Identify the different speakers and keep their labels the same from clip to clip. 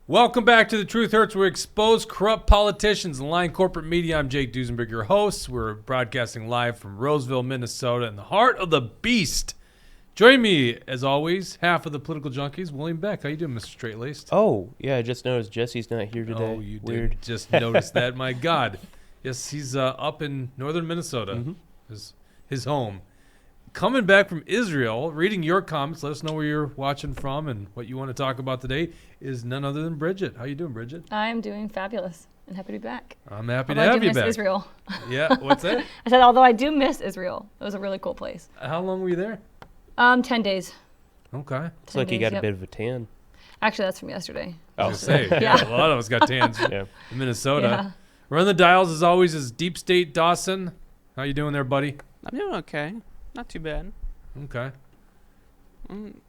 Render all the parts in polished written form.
Speaker 1: Welcome back to The Truth Hurts, where we expose corrupt politicians and lying corporate media. I'm Jake Duesenberg, your host. We're broadcasting live from Roseville, Minnesota, in the heart of the beast. Join me, as always, half of the political junkies, William Beck. How you doing, Mr. Straight-Laced?
Speaker 2: Oh, yeah, I just noticed Jesse's not here today.
Speaker 1: Oh, you
Speaker 2: Weird.
Speaker 1: did just notice that. My God. Yes, he's up in northern Minnesota, his home. Coming back from Israel, reading your comments, let us know where you're watching from and what you want to talk about today, is none other than Bridget. How you doing, Bridget?
Speaker 3: I'm doing fabulous and happy to be back.
Speaker 1: I'm happy
Speaker 3: Although
Speaker 1: to have you
Speaker 3: I do
Speaker 1: back.
Speaker 3: miss Israel.
Speaker 1: Yeah, what's that?
Speaker 3: I said, although I do miss Israel. It was a really cool place.
Speaker 1: How long were you there?
Speaker 3: 10 days.
Speaker 1: Okay.
Speaker 2: Looks like you got a bit of a tan.
Speaker 3: Actually, that's from yesterday.
Speaker 1: I was going to say,
Speaker 3: Yeah.
Speaker 1: a lot of us got tans
Speaker 2: Yeah.
Speaker 1: in Minnesota.
Speaker 3: Yeah.
Speaker 1: Run the dials, as always, is Deep State Dawson. How you doing there, buddy?
Speaker 4: I'm doing okay. Not too bad.
Speaker 1: Okay.
Speaker 4: I'm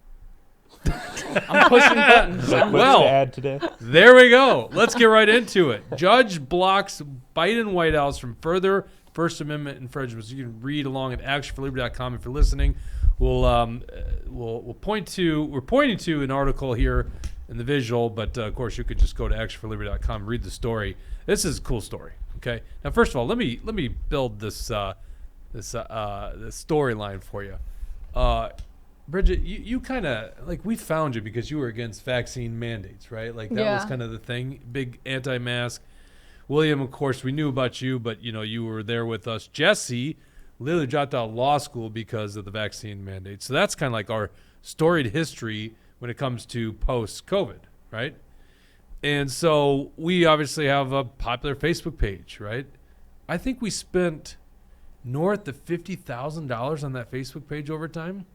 Speaker 4: pushing buttons.
Speaker 1: Well,
Speaker 2: to add today?
Speaker 1: There we go. Let's get right into it. Judge blocks Biden White House from further First Amendment infringements. You can read along at actionforliberty.com if you're listening. We're pointing to an article here in the visual, but of course you could just go to actionforliberty.com and read the story. This is a cool story. Okay. Now, first of all, let me build this storyline for you. Bridget, you kind of, like, we found you because you were against vaccine mandates, right? Like, that was kind of the thing, big anti-mask. William, of course, we knew about you, but, you were there with us. Jesse literally dropped out of law school because of the vaccine mandate. So that's kind of like our storied history when it comes to post-COVID, right? And so we obviously have a popular Facebook page, right? I think we spent north of $50,000 on that Facebook page over time.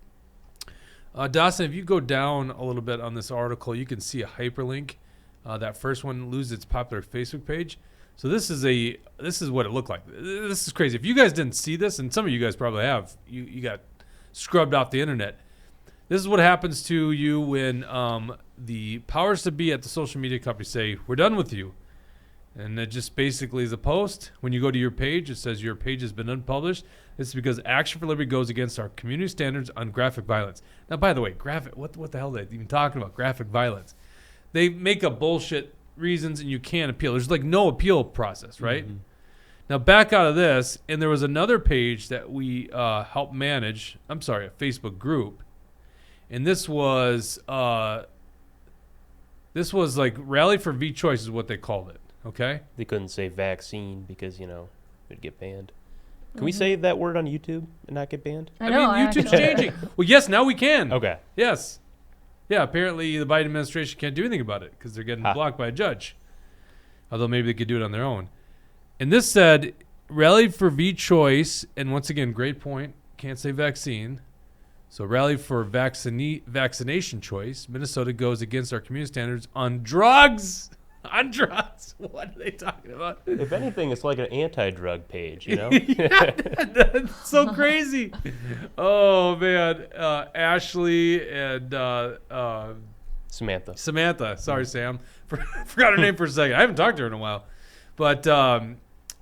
Speaker 1: Dawson, if you go down a little bit on this article, you can see a hyperlink. That first one loses its popular Facebook page. So this is what it looked like. This is crazy. If you guys didn't see this, and some of you guys probably have, you got scrubbed off the internet. This is what happens to you when the powers to be at the social media company say, we're done with you. And it just basically is a post. When you go to your page, it says your page has been unpublished. This is because Action for Liberty goes against our community standards on graphic violence. Now, by the way, what the hell are they even talking about? Graphic violence. They make up bullshit reasons and you can't appeal. There's like no appeal process, right? Mm-hmm. Now, back out of this, and there was another page that we helped manage. I'm sorry, a Facebook group. And this was like Rally for V Choice is what they called it. Okay.
Speaker 2: They couldn't say vaccine because, it'd get banned. Can we say that word on YouTube and not get banned?
Speaker 3: I know.
Speaker 1: YouTube's changing. Well, yes, now we can.
Speaker 2: Okay.
Speaker 1: Yes. Yeah, apparently the Biden administration can't do anything about it because they're getting blocked by a judge. Although maybe they could do it on their own. And this said, Rally for V Choice, and once again, great point, can't say vaccine. So Rally for Vaccination Choice, Minnesota goes against our community standards on drugs. On drugs. What are they talking about?
Speaker 2: If anything, it's like an anti-drug page,
Speaker 1: Yeah, that's so crazy. Oh, man. Ashley and
Speaker 2: Samantha.
Speaker 1: Sorry, Sam. Forgot her name for a second. I haven't talked to her in a while. But,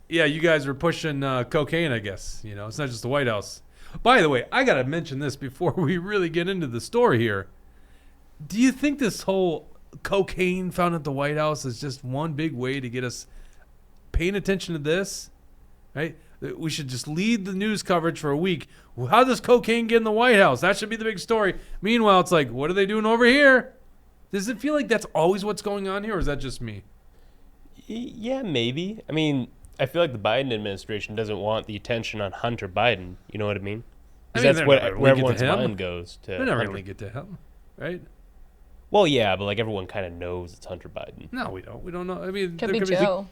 Speaker 1: yeah, you guys were pushing cocaine, I guess. It's not just the White House. By the way, I got to mention this before we really get into the story here. Do you think this whole cocaine found at the White House is just one big way to get us paying attention to this, right? We should just lead the news coverage for a week. How does cocaine get in the White House? That should be the big story. Meanwhile, it's like, what are they doing over here? Does it feel like that's always what's going on here, or is that just me?
Speaker 2: Yeah, maybe. I mean, I feel like the Biden administration doesn't want the attention on Hunter Biden. You know what I mean? Because that's where everyone's mind goes to.
Speaker 1: They're never going to get to him, right?
Speaker 2: Well, yeah, but like everyone kind of knows it's Hunter Biden.
Speaker 1: No, we don't. We don't know. I mean,
Speaker 3: Could be Joe.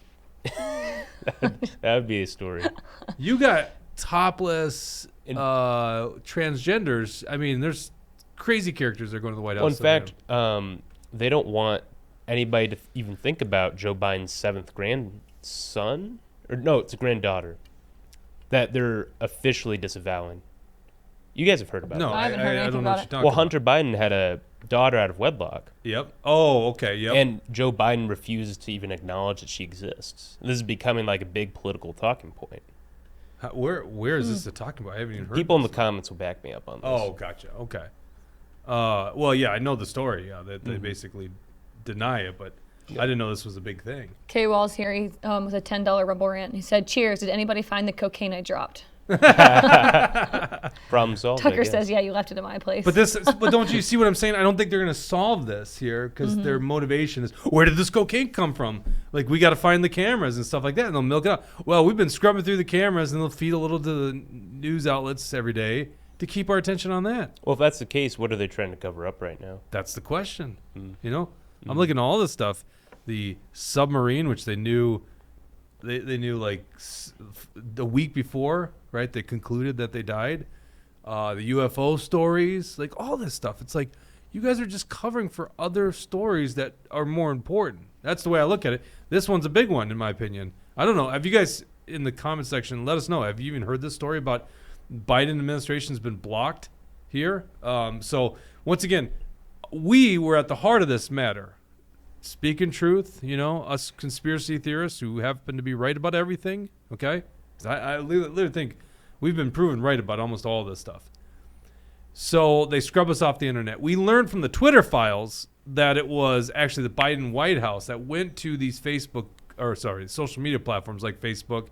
Speaker 2: That would be a story.
Speaker 1: You got topless transgenders. I mean, there's crazy characters that are going to the White House.
Speaker 2: Well, in fact, they don't want anybody to even think about Joe Biden's 7th grandson. Or no, it's a granddaughter that they're officially disavowing. You guys have heard about
Speaker 1: No,
Speaker 3: I haven't heard anything
Speaker 1: don't know what
Speaker 3: about
Speaker 1: you're
Speaker 3: it.
Speaker 1: talking
Speaker 2: Well,
Speaker 1: about.
Speaker 2: Hunter Biden had a daughter out of wedlock.
Speaker 1: Yep. Oh, okay. Yep.
Speaker 2: And Joe Biden refuses to even acknowledge that she exists. This is becoming like a big political talking point.
Speaker 1: Where is this talking about? I haven't even heard.
Speaker 2: People in the
Speaker 1: this.
Speaker 2: comments will back me up on this.
Speaker 1: Oh, gotcha. Okay. Well, yeah, I know the story. Yeah, that they basically deny it, but I didn't know this was a big thing.
Speaker 3: K Wall's here. He was a $10 Rumble rant. He said, "Cheers. Did anybody find the cocaine I dropped?"
Speaker 2: Problem solved. I
Speaker 3: Tucker
Speaker 2: guess.
Speaker 3: says, "Yeah, you left it at my place."
Speaker 1: But don't you see what I'm saying? I don't think they're going to solve this here because their motivation is, where did this cocaine come from? Like, we got to find the cameras and stuff like that, and they'll milk it out. Well, we've been scrubbing through the cameras, and they'll feed a little to the news outlets every day to keep our attention on that.
Speaker 2: Well, if that's the case, what are they trying to cover up right now?
Speaker 1: That's the question. You know, I'm looking at all this stuff. The submarine, which they knew, they knew like the week before, right? They concluded that they died. The UFO stories, like all this stuff. It's like you guys are just covering for other stories that are more important. That's the way I look at it. This one's a big one, in my opinion. I don't know. Have you guys in the comment section let us know? Have you even heard this story about Biden administration's been blocked here? So once again, we were at the heart of this matter. Speaking truth, you know, us conspiracy theorists who happen to be right about everything, okay? 'Cause I literally think we've been proven right about almost all this stuff. So they scrub us off the internet. We learned from the Twitter files that it was actually the Biden White House that went to these social media platforms like Facebook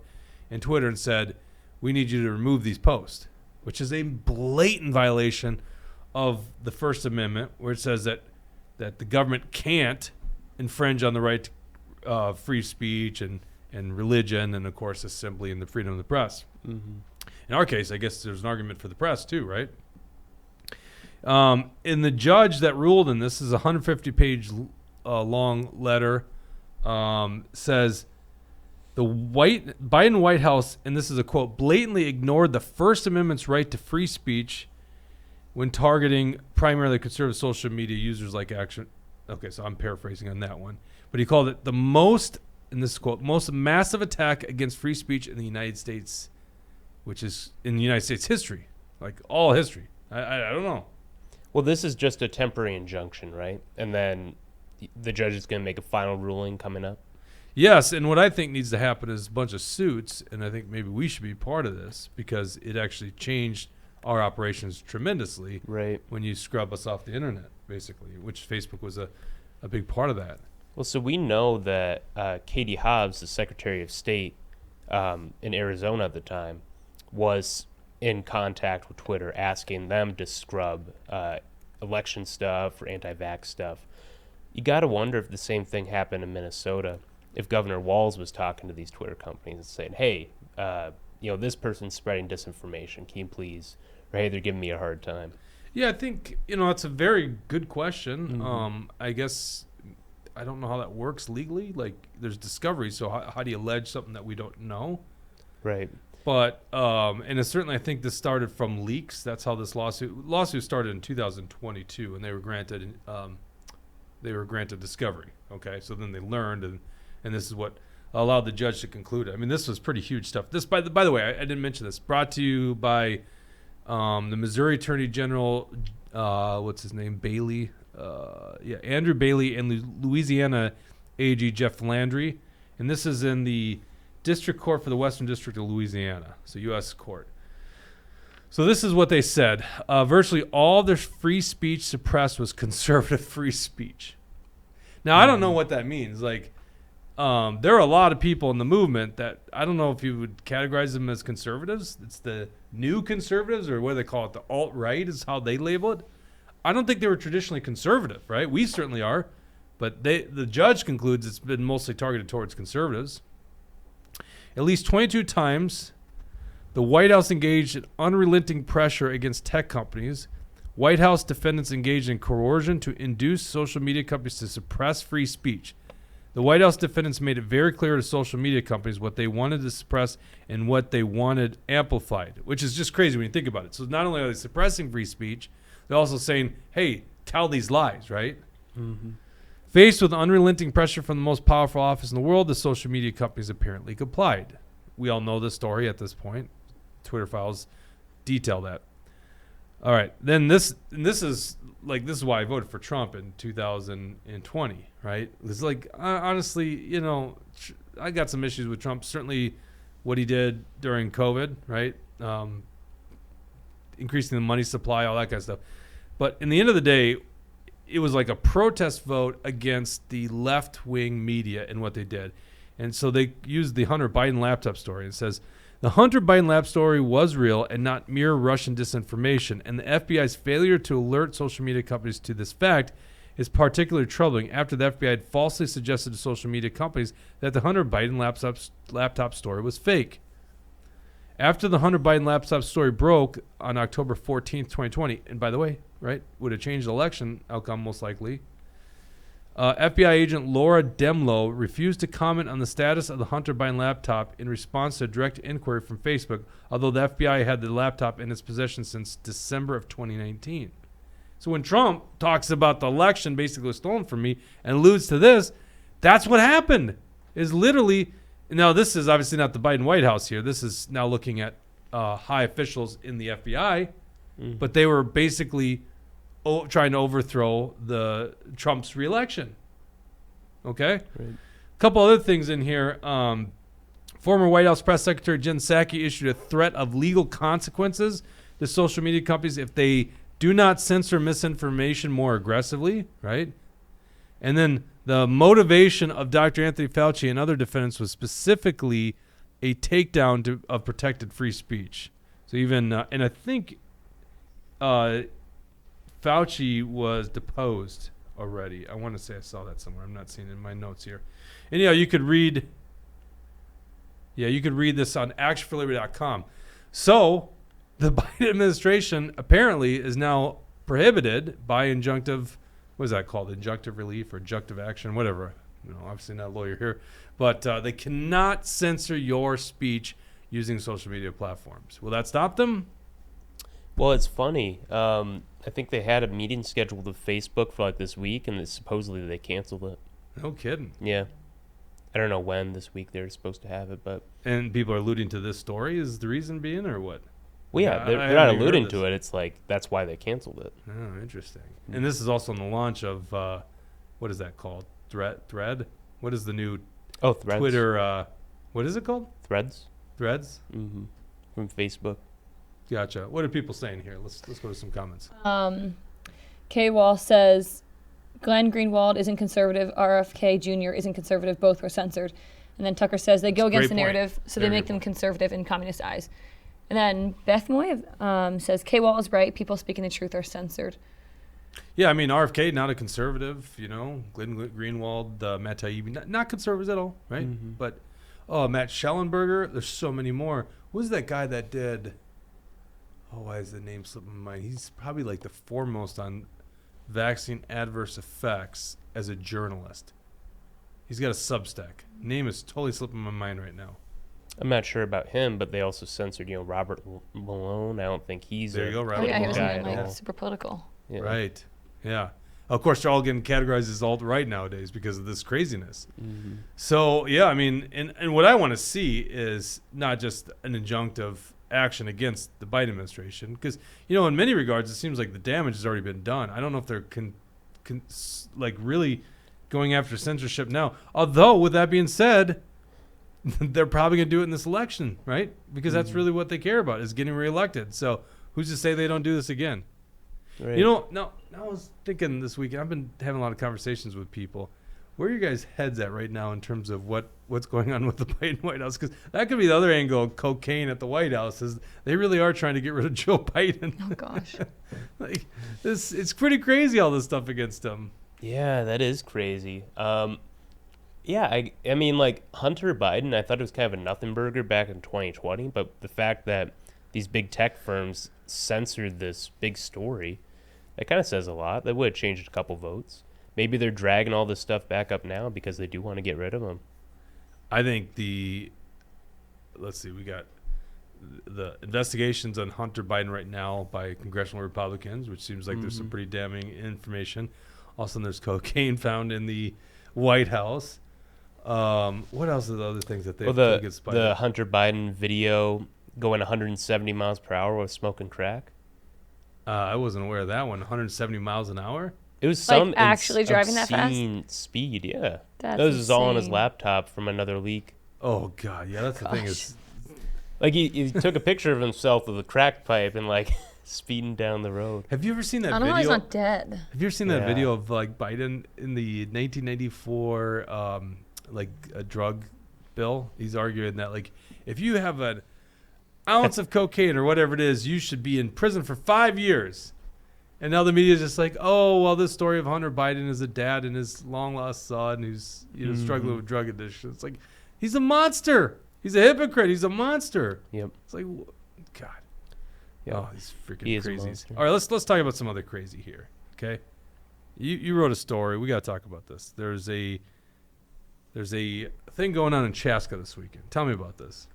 Speaker 1: and Twitter and said, we need you to remove these posts, which is a blatant violation of the First Amendment, where it says that the government can't infringe on the right to free speech and religion and, of course, assembly and the freedom of the press. In our case, I guess there's an argument for the press too, right? And the judge that ruled in this is a 150-page long letter, says the Biden White House, and this is a quote, blatantly ignored the First Amendment's right to free speech when targeting primarily conservative social media users like Action. Okay, so I'm paraphrasing on that one. But he called it the most, and this is quote, most massive attack against free speech in the United States, which is in the United States history, like all history. I don't know.
Speaker 2: Well, this is just a temporary injunction, right? And then the judge is going to make a final ruling coming up.
Speaker 1: Yes, and what I think needs to happen is a bunch of suits, and I think maybe we should be part of this because it actually changed our operations tremendously.
Speaker 2: Right. When
Speaker 1: you scrub us off the internet, basically, which Facebook was a big part of that.
Speaker 2: Well, so we know that Katie Hobbs, the Secretary of State in Arizona at the time, was in contact with Twitter asking them to scrub election stuff or anti-vax stuff. You got to wonder if the same thing happened in Minnesota, if Governor Walz was talking to these Twitter companies and saying, hey, this person's spreading disinformation. Can you please? Or, hey, they're giving me a hard time.
Speaker 1: Yeah, I think, that's a very good question. I guess I don't know how that works legally. Like, there's discovery, so how do you allege something that we don't know?
Speaker 2: Right.
Speaker 1: But, and it's certainly, I think this started from leaks. That's how this lawsuit started in 2022, and they were granted discovery. Okay, so then they learned, and this is what allowed the judge to conclude it. I mean, this was pretty huge stuff. This, by the way, I didn't mention this. Brought to you by the Missouri Attorney General, what's his name, Bailey, Andrew Bailey, and Louisiana AG Jeff Landry, and this is in the District Court for the Western District of Louisiana, so U.S. Court. So this is what they said. Virtually all their free speech suppressed was conservative free speech. Now, I don't know what that means. Like, there are a lot of people in the movement that I don't know if you would categorize them as conservatives. It's the new conservatives, or what do they call it? The alt-right is how they label it. I don't think they were traditionally conservative, right? We certainly are. But the judge concludes it's been mostly targeted towards conservatives. At least 22 times, the White House engaged in unrelenting pressure against tech companies. White House defendants engaged in coercion to induce social media companies to suppress free speech. The White House defendants made it very clear to social media companies what they wanted to suppress and what they wanted amplified, which is just crazy when you think about it. So not only are they suppressing free speech, they're also saying, hey, tell these lies, right? Faced with unrelenting pressure from the most powerful office in the world, the social media companies apparently complied. We all know the story at this point. Twitter files detail that. All right. Then this is why I voted for Trump in 2020, right? It's like, honestly, I got some issues with Trump. Certainly what he did during COVID, right? Increasing the money supply, all that kind of stuff. But in the end of the day, it was like a protest vote against the left-wing media and what they did. And so they used the Hunter Biden laptop story. It says, the Hunter Biden lap story was real and not mere Russian disinformation, and the FBI's failure to alert social media companies to this fact is particularly troubling after the FBI had falsely suggested to social media companies that the Hunter Biden laptop story was fake. After the Hunter Biden laptop story broke on October 14th, 2020, and by the way, right, would have changed the election outcome most likely, FBI agent Laura Demlow refused to comment on the status of the Hunter Biden laptop in response to a direct inquiry from Facebook, although the FBI had the laptop in its possession since December of 2019. So when Trump talks about the election basically was stolen from me and alludes to this, that's what happened. Is literally, now this is obviously not the Biden White House here. This is now looking at high officials in the FBI, but they were basically trying to overthrow the Trump's reelection. Okay?
Speaker 2: Right.
Speaker 1: A couple other things in here. Former White House Press Secretary Jen Psaki issued a threat of legal consequences to social media companies if they do not censor misinformation more aggressively, right? And then the motivation of Dr. Anthony Fauci and other defendants was specifically a takedown of protected free speech. So even, and I think Fauci was deposed already. I want to say I saw that somewhere. I'm not seeing it in my notes here. And you could read this on actionforliberty.com. So the Biden administration apparently is now prohibited by injunctive, what is that called? Injunctive relief or injunctive action, whatever. Obviously not a lawyer here, but they cannot censor your speech using social media platforms. Will that stop them?
Speaker 2: Well, it's funny. I think they had a meeting scheduled with Facebook for like this week, and supposedly they canceled it.
Speaker 1: No kidding.
Speaker 2: Yeah. I don't know when this week they're supposed to have it, but...
Speaker 1: And people are alluding to this story is the reason being, or what?
Speaker 2: Well, yeah, they're not alluding to it. It's like, that's why they canceled it.
Speaker 1: Oh, interesting. And this is also on the launch of, what is that called? Thread? What is the new
Speaker 2: Threads.
Speaker 1: Twitter, what is it called?
Speaker 2: Threads?
Speaker 1: Threads?
Speaker 2: Mm-hmm. From Facebook.
Speaker 1: Gotcha. What are people saying here? Let's go to some comments.
Speaker 3: K. Wall says, Glenn Greenwald isn't conservative. RFK Jr. isn't conservative. Both were censored. And then Tucker says they go against the narrative, so they make them conservative in communist eyes. And then Beth Moy says, K. Wall is right. People speaking the truth are censored.
Speaker 1: Yeah, I mean, RFK, not a conservative, Glenn Greenwald, Matt Taibbi, not conservatives at all, right?
Speaker 2: Mm-hmm.
Speaker 1: But, Matt Schellenberger, there's so many more. Who's that guy that did... why is the name slipping my mind? He's probably like the foremost on vaccine adverse effects as a journalist. He's got a Substack. Name is totally slipping my mind right now.
Speaker 2: I'm not sure about him, but they also censored, Robert Malone. I don't think he's
Speaker 1: there. You go, Robert.
Speaker 3: Oh yeah, he
Speaker 1: Malone.
Speaker 3: wasn't like super political.
Speaker 2: Yeah.
Speaker 1: Right. Yeah. Of course, they're all getting categorized as alt-right nowadays because of this craziness.
Speaker 2: Mm-hmm.
Speaker 1: So, yeah, I mean, and what I want to see is not just an injunctive action against the Biden administration, because, in many regards, it seems like the damage has already been done. I don't know if they're really going after censorship now. Although, with that being said, they're probably going to do it in this election, right? Because that's really what they care about, is getting reelected. So who's to say they don't do this again?
Speaker 2: Right.
Speaker 1: No, I was thinking this weekend, I've been having a lot of conversations with people. Where are your guys' heads at right now in terms of what's going on with the Biden White House? Because that could be the other angle of cocaine at the White House, is they really are trying to get rid of Joe Biden.
Speaker 3: Oh, gosh.
Speaker 1: It's pretty crazy, all this stuff against him.
Speaker 2: Yeah, that is crazy. Yeah, I mean, like, Hunter Biden, I thought it was kind of a nothing burger back in 2020, but the fact that these big tech firms censored this big story, that kind of says a lot. That would have changed a couple votes. Maybe they're dragging all this stuff back up now because they do want to get rid of him.
Speaker 1: I think let's see, we got the investigations on Hunter Biden right now by congressional Republicans, which seems like there's some pretty damning information. Also, there's cocaine found in the White House. What else are the other things that they
Speaker 2: the Hunter Biden video going 170 miles per hour with smoking crack?
Speaker 1: I wasn't aware of that one. 170 miles an hour?
Speaker 2: It was some
Speaker 3: actually driving that fast?
Speaker 2: obscene speed, yeah.
Speaker 3: That's
Speaker 2: That was all on his
Speaker 3: insane.
Speaker 2: laptop from another leak.
Speaker 1: Oh, God. Yeah, that's the thing is...
Speaker 2: Like, he took a picture of himself with a crack pipe and, like, speeding down the road.
Speaker 1: Have you ever seen that
Speaker 3: I don't know
Speaker 1: video?
Speaker 3: why he's not dead.
Speaker 1: Have you ever seen that
Speaker 2: Yeah.
Speaker 1: video of like Biden in the 1994 like a drug bill? He's arguing that like if you have an ounce of cocaine or whatever it is, you should be in prison for 5 years. And now the media is just like, oh, well, this story of Hunter Biden is a dad and his long lost son who's struggling with drug addiction. It's like he's a monster. He's a hypocrite. He's a monster.
Speaker 2: Yep.
Speaker 1: It's like, God.
Speaker 2: Yep.
Speaker 1: Oh, these
Speaker 2: He
Speaker 1: freaking
Speaker 2: is a
Speaker 1: crazies.
Speaker 2: monster.
Speaker 1: All right, let's talk about some other crazy here. Okay, you wrote a story. We got to talk about this. There's a thing going on in Chaska this weekend. Tell me about this.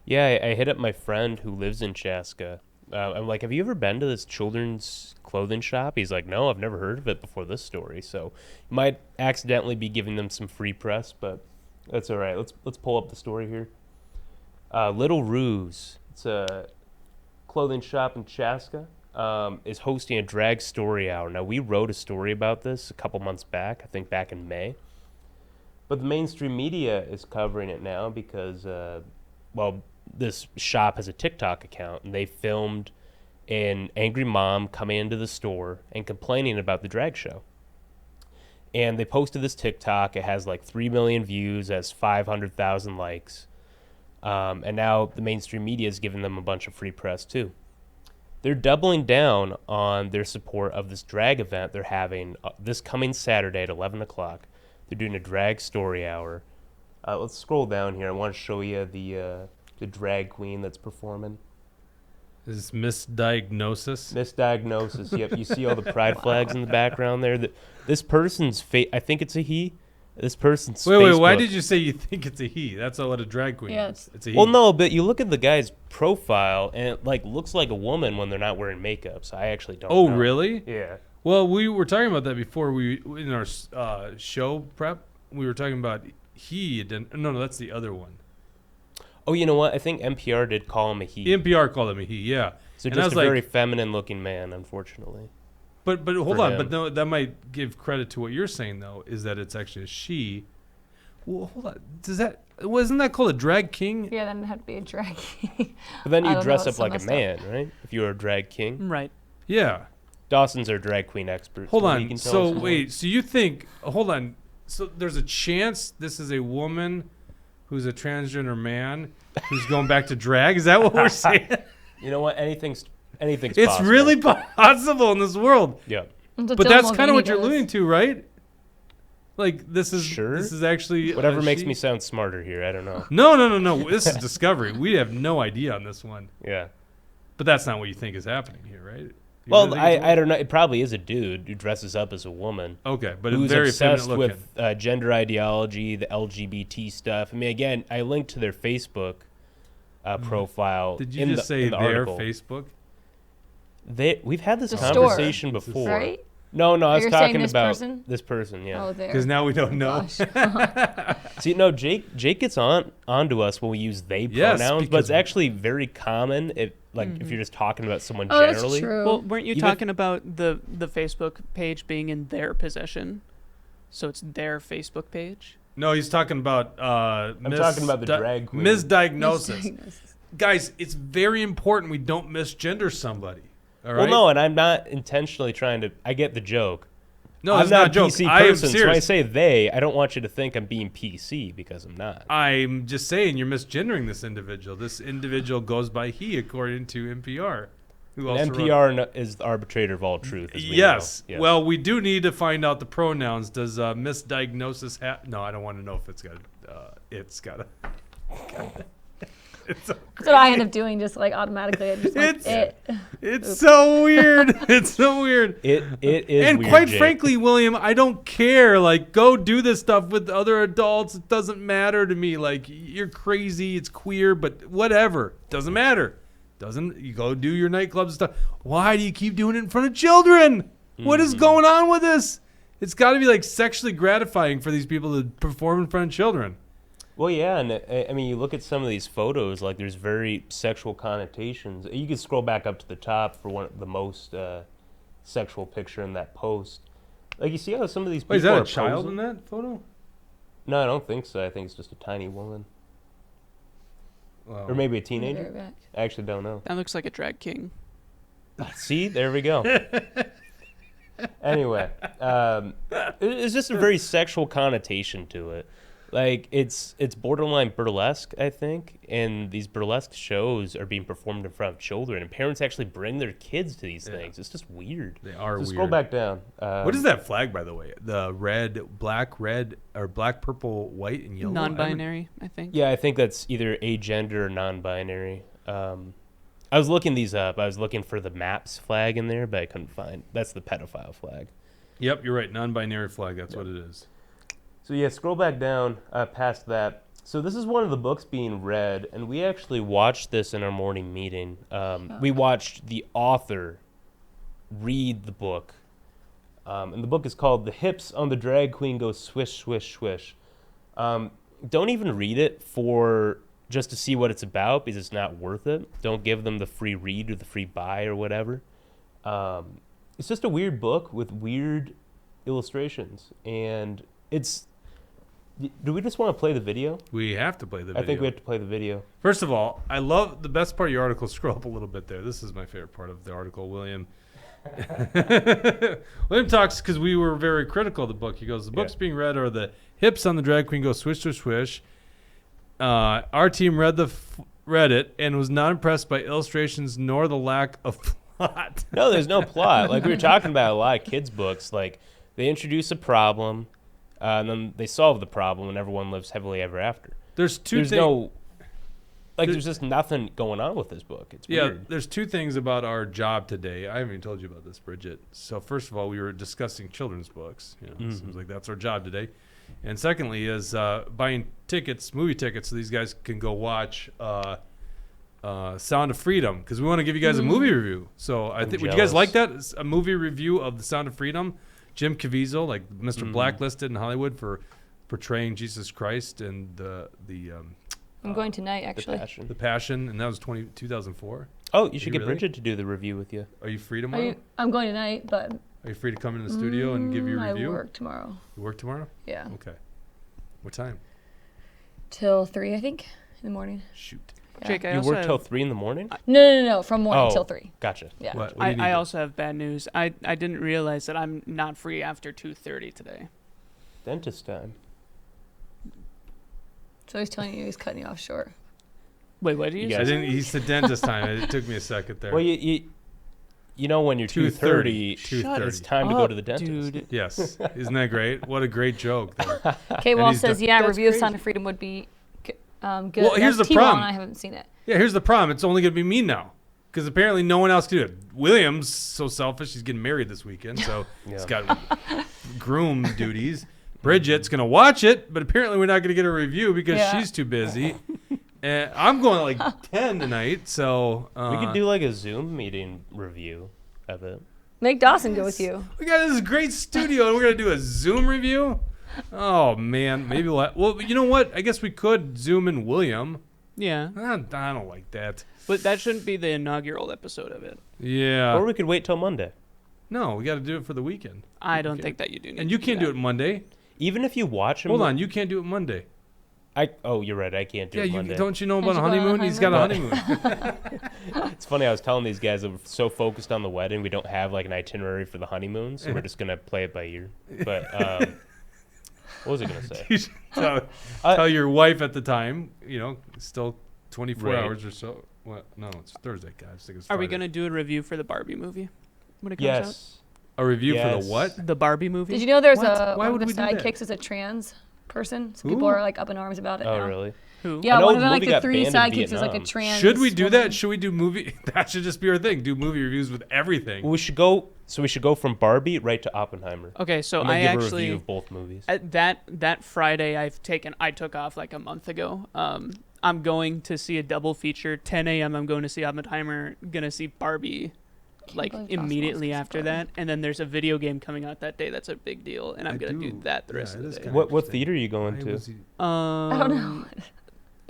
Speaker 2: Yeah, I hit up my friend who lives in Chaska. I'm like, have you ever been to this children's clothing shop? He's like, no, I've never heard of it before this story. So you might accidentally be giving them some free press, but that's all right. Let's pull up the story here. Little Ruse, it's a clothing shop in Chaska, is hosting a drag story hour. Now, we wrote a story about this a couple months back, I think back in May. But the mainstream media is covering it now because, this shop has a TikTok account, and they filmed an angry mom coming into the store and complaining about the drag show. And they posted this TikTok. It has like 3 million views, has 500,000 likes. And now the mainstream media is giving them a bunch of free press too. They're doubling down on their support of this drag event they're having this coming Saturday at 11 o'clock. They're doing a drag story hour. Let's scroll down here. I want to show you the drag queen that's performing.
Speaker 1: Is this misdiagnosis?
Speaker 2: Misdiagnosis. Yep, you see all the pride flags in the background there. This person's I think it's a he. This person's
Speaker 1: Wait, why
Speaker 2: Facebook-
Speaker 1: did you say you think it's a he? That's what a drag queen
Speaker 3: Yeah,
Speaker 1: is. It's a he.
Speaker 2: Well, no, but you look at the guy's profile and it like looks like a woman when they're not wearing makeup. So I actually don't.
Speaker 1: Oh,
Speaker 2: know.
Speaker 1: really?
Speaker 2: Yeah.
Speaker 1: Well, we were talking about that before in our show prep. We were talking about he. No, that's the other one.
Speaker 2: Oh, you know what? I think NPR did call him a he.
Speaker 1: NPR called him a he. Yeah.
Speaker 2: So
Speaker 1: And I
Speaker 2: just
Speaker 1: was
Speaker 2: a
Speaker 1: like-
Speaker 2: very feminine-looking man, unfortunately.
Speaker 1: But hold
Speaker 2: For
Speaker 1: on.
Speaker 2: him.
Speaker 1: But no, that might give credit to what you're saying though. Is that it's actually a she? Well, hold on. Wasn't that called a drag king?
Speaker 3: Yeah, then it had to be a drag king.
Speaker 2: But then
Speaker 3: I
Speaker 2: you
Speaker 3: don't
Speaker 2: dress
Speaker 3: know,
Speaker 2: up
Speaker 3: it's so
Speaker 2: like a
Speaker 3: messed up.
Speaker 2: man, right? If you were a drag king.
Speaker 4: Right.
Speaker 1: Yeah.
Speaker 2: Dawson's our drag queen expert.
Speaker 1: Hold
Speaker 2: so he
Speaker 1: on.
Speaker 2: can tell
Speaker 1: So
Speaker 2: us more.
Speaker 1: wait. So you think? Hold on. So there's a chance this is a woman who's a transgender man who's going back to drag. Is that what we're saying?
Speaker 2: You know what? Anything's
Speaker 1: It's
Speaker 2: possible.
Speaker 1: really possible in this world.
Speaker 2: Yeah.
Speaker 3: That's
Speaker 1: But
Speaker 3: Dylan
Speaker 1: that's kind of
Speaker 3: Mulvaney
Speaker 1: what you're
Speaker 3: does.
Speaker 1: alluding to, right? Like this is
Speaker 2: Sure.
Speaker 1: This is actually
Speaker 2: Whatever
Speaker 1: a
Speaker 2: makes
Speaker 1: she?
Speaker 2: me sound smarter here. I don't know.
Speaker 1: No. This is Discovery. We have no idea on this one.
Speaker 2: Yeah.
Speaker 1: But that's not what you think is happening here, right? You
Speaker 2: Well,
Speaker 1: really think it's a
Speaker 2: I don't know. It probably is a dude who dresses up as a woman.
Speaker 1: okay, but
Speaker 2: Who's
Speaker 1: very
Speaker 2: obsessed
Speaker 1: feminine looking.
Speaker 2: with gender ideology, the LGBT stuff. I mean, again, I linked to their Facebook profile.
Speaker 1: Did you
Speaker 2: in
Speaker 1: just
Speaker 2: the,
Speaker 1: say
Speaker 2: in the
Speaker 1: their
Speaker 2: article.
Speaker 1: Facebook?
Speaker 2: We've had this
Speaker 3: The store,
Speaker 2: conversation before.
Speaker 3: Right?
Speaker 2: No, I was
Speaker 3: you're saying
Speaker 2: talking
Speaker 3: this
Speaker 2: about
Speaker 3: person?
Speaker 2: this person. Yeah.
Speaker 3: Oh, there.
Speaker 1: Because now we don't know.
Speaker 3: Gosh.
Speaker 2: See, no, Jake gets onto us when we use they
Speaker 1: Yes,
Speaker 2: pronouns, but
Speaker 1: because-
Speaker 2: it's actually very common if if you're just talking about someone
Speaker 3: Oh, that's
Speaker 2: generally.
Speaker 3: true.
Speaker 4: Well, weren't you
Speaker 2: Even-
Speaker 4: talking about the Facebook page being in their possession? So it's their Facebook page?
Speaker 1: No, he's talking about.
Speaker 2: I'm talking about the drag queen.
Speaker 1: Misdiagnosis.
Speaker 3: Misdiagnosis.
Speaker 1: Guys, it's very important we don't misgender somebody. All right.
Speaker 2: Well, no, and I'm not intentionally trying to. I get the joke.
Speaker 1: no,
Speaker 2: I'm
Speaker 1: it's
Speaker 2: not
Speaker 1: not
Speaker 2: a
Speaker 1: a joke.
Speaker 2: PC
Speaker 1: I am
Speaker 2: person, so when I
Speaker 1: serious.
Speaker 2: say they, I don't want you to think I'm being PC because I'm not.
Speaker 1: I'm just saying you're misgendering this individual. This individual goes by he, according to NPR. Who also wrote-
Speaker 2: NPR is the arbitrator of all truth. As we
Speaker 1: Yes.
Speaker 2: know.
Speaker 1: Well, we do need to find out the pronouns. Does misdiagnosis have? No, I don't want to know if it's got. It's got a. It's so,
Speaker 3: That's what I end up doing, just like automatically. I just like
Speaker 1: It's-
Speaker 3: it.
Speaker 1: it's so weird. It's so weird.
Speaker 2: It is.
Speaker 1: And
Speaker 2: weird,
Speaker 1: quite
Speaker 2: Jake.
Speaker 1: frankly, William, I don't care. Like, go do this stuff with other adults. It doesn't matter to me. Like, you're crazy. It's queer, but whatever. Doesn't matter. You go do your nightclubs and stuff. Why do you keep doing it in front of children? What is going on with this? It's got to be like sexually gratifying for these people to perform in front of children.
Speaker 2: Well, yeah, and I mean, you look at some of these photos, like there's very sexual connotations. You can scroll back up to the top for one of the most sexual picture in that post. Like, you see how some of these people
Speaker 1: Wait, is that
Speaker 2: are
Speaker 1: a child
Speaker 2: posing?
Speaker 1: in that photo?
Speaker 2: No, I don't think so. I think it's just a tiny woman.
Speaker 1: Wow.
Speaker 2: Or maybe a
Speaker 3: Very
Speaker 2: teenager.
Speaker 3: back.
Speaker 2: I actually don't know.
Speaker 4: That looks like a drag king.
Speaker 2: See, there we go. Anyway, it's just a very sexual connotation to it. Like it's borderline burlesque, I think, and these burlesque shows are being performed in front of children, and parents actually bring their kids to these things. It's just weird.
Speaker 1: They are
Speaker 2: so
Speaker 1: weird.
Speaker 2: Scroll back down.
Speaker 1: What is that flag, by the way? The red, or black, purple, white, and yellow?
Speaker 4: Non-binary, I think.
Speaker 2: Yeah, I think that's either agender or non-binary. I was looking these up. I was looking for the MAPS flag in there, but I couldn't find. That's the pedophile flag.
Speaker 1: Yep, you're right. Non-binary flag. That's what it is.
Speaker 2: So yeah, scroll back down past that. So this is one of the books being read, and we actually watched this in our morning meeting. We watched the author read the book, and the book is called "The Hips on the Drag Queen Go Swish, Swish, Swish." Don't even read it just to see what it's about, because it's not worth it. Don't give them the free read or the free buy or whatever. It's just a weird book with weird illustrations, and it's. Do we just want to play the video?
Speaker 1: We have to play the video.
Speaker 2: I think we have to play the video.
Speaker 1: First of all, I love the best part of your article. Scroll up a little bit there. This is my favorite part of the article, William. William talks because we were very critical of the book. He goes, the books being read are The Hips on the Drag Queen Go Swish, Swish, Swish. Our team read it and was not impressed by illustrations nor the lack of plot.
Speaker 2: No, there's no plot. Like we were talking about a lot of kids' books. Like they introduce a problem, and then they solve the problem, and everyone lives happily ever after.
Speaker 1: There's just
Speaker 2: nothing going on with this book. It's weird.
Speaker 1: There's two things about our job today. I haven't even told you about this, Bridget. So first of all, we were discussing children's books. Seems like that's our job today. And secondly is buying tickets, movie tickets, so these guys can go watch Sound of Freedom, because we want to give you guys a movie review. So I think, would you guys like that? It's a movie review of The Sound of Freedom. Jim Caviezel, like Mr. Blacklisted in Hollywood for portraying Jesus Christ and the
Speaker 3: I'm going tonight, actually.
Speaker 1: The Passion, and that was 2004.
Speaker 2: Oh, you should get Bridget to do the review with you.
Speaker 1: Are you free tomorrow?
Speaker 3: I'm going tonight, but...
Speaker 1: Are you free to come in the studio and give your review?
Speaker 3: I work tomorrow.
Speaker 1: You work tomorrow?
Speaker 3: Yeah.
Speaker 1: Okay. What time?
Speaker 3: Till 3, I think, in the morning.
Speaker 1: Shoot.
Speaker 3: Yeah.
Speaker 4: Jake,
Speaker 2: you work till 3 in the morning?
Speaker 3: No. From morning till 3.
Speaker 2: Gotcha.
Speaker 3: Yeah.
Speaker 1: What
Speaker 4: I also have bad news. I didn't realize that I'm not free after 2:30 today.
Speaker 2: Dentist time.
Speaker 3: So he's telling you he's cutting you off short.
Speaker 4: Wait, what did you say?
Speaker 1: I didn't. He said dentist time. It took me a second there.
Speaker 2: Well, you know when you're 2:30, it's time to go to the dentist.
Speaker 4: Dude.
Speaker 1: Yes. Isn't that great? What a great joke there.
Speaker 3: K-Wall says,
Speaker 4: That's
Speaker 3: review of
Speaker 4: crazy.
Speaker 3: Sound of Freedom would be good.
Speaker 1: Well, here's the
Speaker 3: T-Wall
Speaker 1: problem.
Speaker 3: and I haven't seen it.
Speaker 1: Yeah, here's the problem. It's only going to be me now, because apparently no one else can do it. William's so selfish. He's getting married this weekend, so he's got groom duties. Bridget's going to watch it, but apparently we're not going to get a review because she's too busy. And I'm going at like 10 tonight, so...
Speaker 2: we could do like a Zoom meeting review of it.
Speaker 3: Make Dawson go with you.
Speaker 1: We got this great studio, and we're going to do a Zoom review? Oh, man. Maybe well, you know what? I guess we could Zoom in William.
Speaker 4: Yeah.
Speaker 1: I don't like that.
Speaker 4: But that shouldn't be the inaugural episode of it.
Speaker 1: Yeah.
Speaker 2: Or we could wait till Monday.
Speaker 1: No, we got to do it for the weekend.
Speaker 4: I don't think that you do need
Speaker 1: And you
Speaker 4: to
Speaker 1: can't
Speaker 4: do
Speaker 1: do it Monday.
Speaker 2: Even if you watch him.
Speaker 1: Hold on, you can't do it Monday.
Speaker 2: You're right. I can't do it Monday.
Speaker 1: Don't you know about a
Speaker 3: Don't you go on
Speaker 1: honeymoon?
Speaker 3: a
Speaker 1: He's got a honeymoon.
Speaker 2: It's funny. I was telling these guys that we're so focused on the wedding, we don't have like an itinerary for the honeymoon, so we're just gonna play it by ear. But what was I gonna say?
Speaker 1: You should tell your wife at the time. Still 24 hours or so. What? No, it's Thursday, guys. I think it's
Speaker 4: Are we
Speaker 1: Friday.
Speaker 4: going to do a review for the Barbie movie when it comes out?
Speaker 2: Yes.
Speaker 1: A review for
Speaker 2: Yes.
Speaker 1: the what?
Speaker 4: The Barbie movie?
Speaker 3: Did you know there's
Speaker 1: What? Why
Speaker 3: one
Speaker 1: would
Speaker 3: of
Speaker 1: we
Speaker 3: the
Speaker 1: do that?
Speaker 3: sidekicks is a trans person? So
Speaker 1: Who?
Speaker 3: people are like up in arms about it
Speaker 2: Oh,
Speaker 3: now.
Speaker 2: really?
Speaker 4: Who?
Speaker 3: Yeah,
Speaker 2: I know
Speaker 3: one of
Speaker 2: the
Speaker 3: them, like
Speaker 2: movie
Speaker 3: the
Speaker 2: got
Speaker 3: 3
Speaker 2: banned in
Speaker 3: sidekicks is like a
Speaker 2: Vietnam.
Speaker 3: trans
Speaker 1: Should we do
Speaker 3: woman.
Speaker 1: that? Should we do movie? That should just be our thing. Do movie reviews with everything.
Speaker 2: Well, we should go. So we should go from Barbie right to Oppenheimer.
Speaker 4: Okay, so
Speaker 2: I'm gonna
Speaker 4: I
Speaker 2: give a
Speaker 4: actually
Speaker 2: review of both movies.
Speaker 4: at that Friday I took off like a month ago. I'm going to see a double feature. 10 a.m. I'm going to see Oppenheimer. Gonna see Barbie, like
Speaker 3: believe
Speaker 4: immediately
Speaker 3: Oswald's
Speaker 4: after
Speaker 3: Barbie.
Speaker 4: that. And then there's a video game coming out that day. That's a big deal, and I'm gonna do that the rest of the day.
Speaker 1: kinda
Speaker 2: What
Speaker 1: interesting.
Speaker 2: theater are you going
Speaker 1: Why
Speaker 2: to?
Speaker 1: was he-
Speaker 3: I don't know.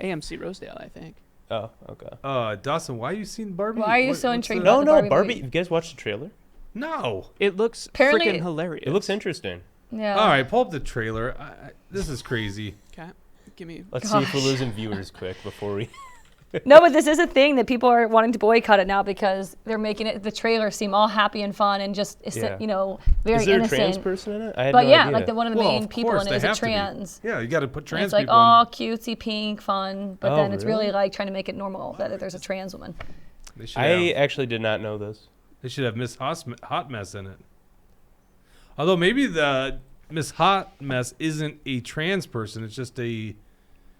Speaker 4: AMC Rosedale, I think.
Speaker 2: Oh, okay.
Speaker 1: Dawson, why are you seeing Barbie?
Speaker 3: Why are you so intrigued
Speaker 2: No,
Speaker 3: about the
Speaker 2: no,
Speaker 3: Barbie
Speaker 2: Barbie.
Speaker 3: movie?
Speaker 2: You guys watched the trailer?
Speaker 1: No.
Speaker 4: It looks
Speaker 3: Apparently-
Speaker 4: freaking hilarious.
Speaker 2: It looks interesting.
Speaker 3: Yeah.
Speaker 1: All right, pull up the trailer. This is crazy.
Speaker 4: Okay, give me.
Speaker 2: Let's see if we're losing viewers quick before we.
Speaker 3: No, but this is a thing that people are wanting to boycott it now because they're making it the trailer seem all happy and fun and just
Speaker 2: Yeah.
Speaker 3: very
Speaker 2: Is there
Speaker 3: innocent.
Speaker 2: a trans person in it? I had
Speaker 3: But
Speaker 2: no
Speaker 3: yeah,
Speaker 2: idea.
Speaker 3: like one of the
Speaker 1: Well,
Speaker 3: main
Speaker 1: of
Speaker 3: people
Speaker 1: course,
Speaker 3: in it
Speaker 1: they
Speaker 3: is a
Speaker 1: have to be.
Speaker 3: trans.
Speaker 1: Yeah, you got to put
Speaker 3: And
Speaker 1: trans
Speaker 3: it's like
Speaker 1: people
Speaker 3: all
Speaker 1: in.
Speaker 3: cutesy pink fun, but
Speaker 2: Oh,
Speaker 3: then it's really
Speaker 2: really?
Speaker 3: like trying to make it normal that there's a trans woman.
Speaker 1: They should
Speaker 2: I
Speaker 1: have,
Speaker 2: actually did not know this.
Speaker 1: they should have Miss Hot Mess in it. Although maybe the Miss Hot Mess isn't a trans person; it's just a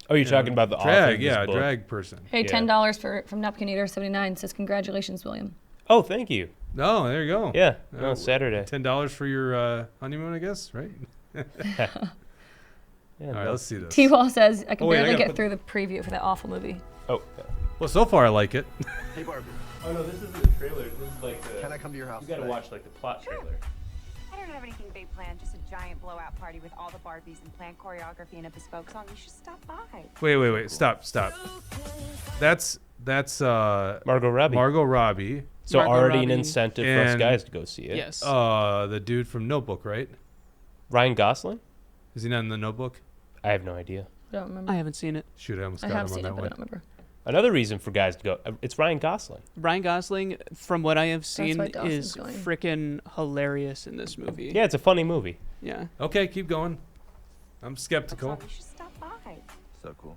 Speaker 2: Oh, you're talking about the author
Speaker 1: drag,
Speaker 2: of this
Speaker 1: yeah,
Speaker 2: book.
Speaker 1: drag person.
Speaker 3: Hey,
Speaker 2: Yeah.
Speaker 3: $10 from Napkin Eater 79 says congratulations, William.
Speaker 2: Oh, thank you.
Speaker 1: Oh, there you go.
Speaker 2: Yeah,
Speaker 1: Oh,
Speaker 2: no, Saturday.
Speaker 1: $10 for your honeymoon, I guess, right?
Speaker 2: Yeah,
Speaker 1: All right, let's see this.
Speaker 3: T-Wall says I can
Speaker 1: Oh, wait, I
Speaker 3: barely
Speaker 1: gotta
Speaker 3: get
Speaker 1: put-
Speaker 3: through the preview for that awful movie.
Speaker 2: Oh.
Speaker 1: Well, so far I like it.
Speaker 5: Hey, Barbie,
Speaker 2: Oh no, this isn't the trailer. This is like the.
Speaker 5: can I come to your house
Speaker 2: You gotta
Speaker 5: today?
Speaker 2: watch like the plot trailer.
Speaker 6: I don't have anything big planned, just a giant blowout party with all the Barbies and planned choreography and a bespoke song. You should stop by.
Speaker 1: Wait, stop. That's
Speaker 2: Margot Robbie.
Speaker 1: Margot Robbie,
Speaker 2: So
Speaker 4: Margot
Speaker 2: already an
Speaker 4: Robbie.
Speaker 2: incentive for us
Speaker 1: And-
Speaker 2: guys to go see it.
Speaker 4: Yes.
Speaker 1: the dude from Notebook, right?
Speaker 2: Ryan Gosling?
Speaker 1: Is he not in the Notebook?
Speaker 2: I have no idea.
Speaker 3: I don't remember.
Speaker 4: I haven't seen it.
Speaker 1: Shoot, I almost
Speaker 3: I
Speaker 1: got
Speaker 3: have
Speaker 1: him on
Speaker 3: seen it,
Speaker 1: that
Speaker 3: but I
Speaker 1: one.
Speaker 3: don't remember.
Speaker 2: Another reason for guys to go. It's Ryan Gosling.
Speaker 4: Ryan Gosling, from what I have seen,
Speaker 3: why Dawson's
Speaker 4: is
Speaker 3: going.
Speaker 4: freaking hilarious in this movie.
Speaker 2: Yeah, it's a funny movie.
Speaker 4: Yeah.
Speaker 1: Okay, keep going. I'm skeptical.
Speaker 6: Song, you should stop by.
Speaker 5: So cool.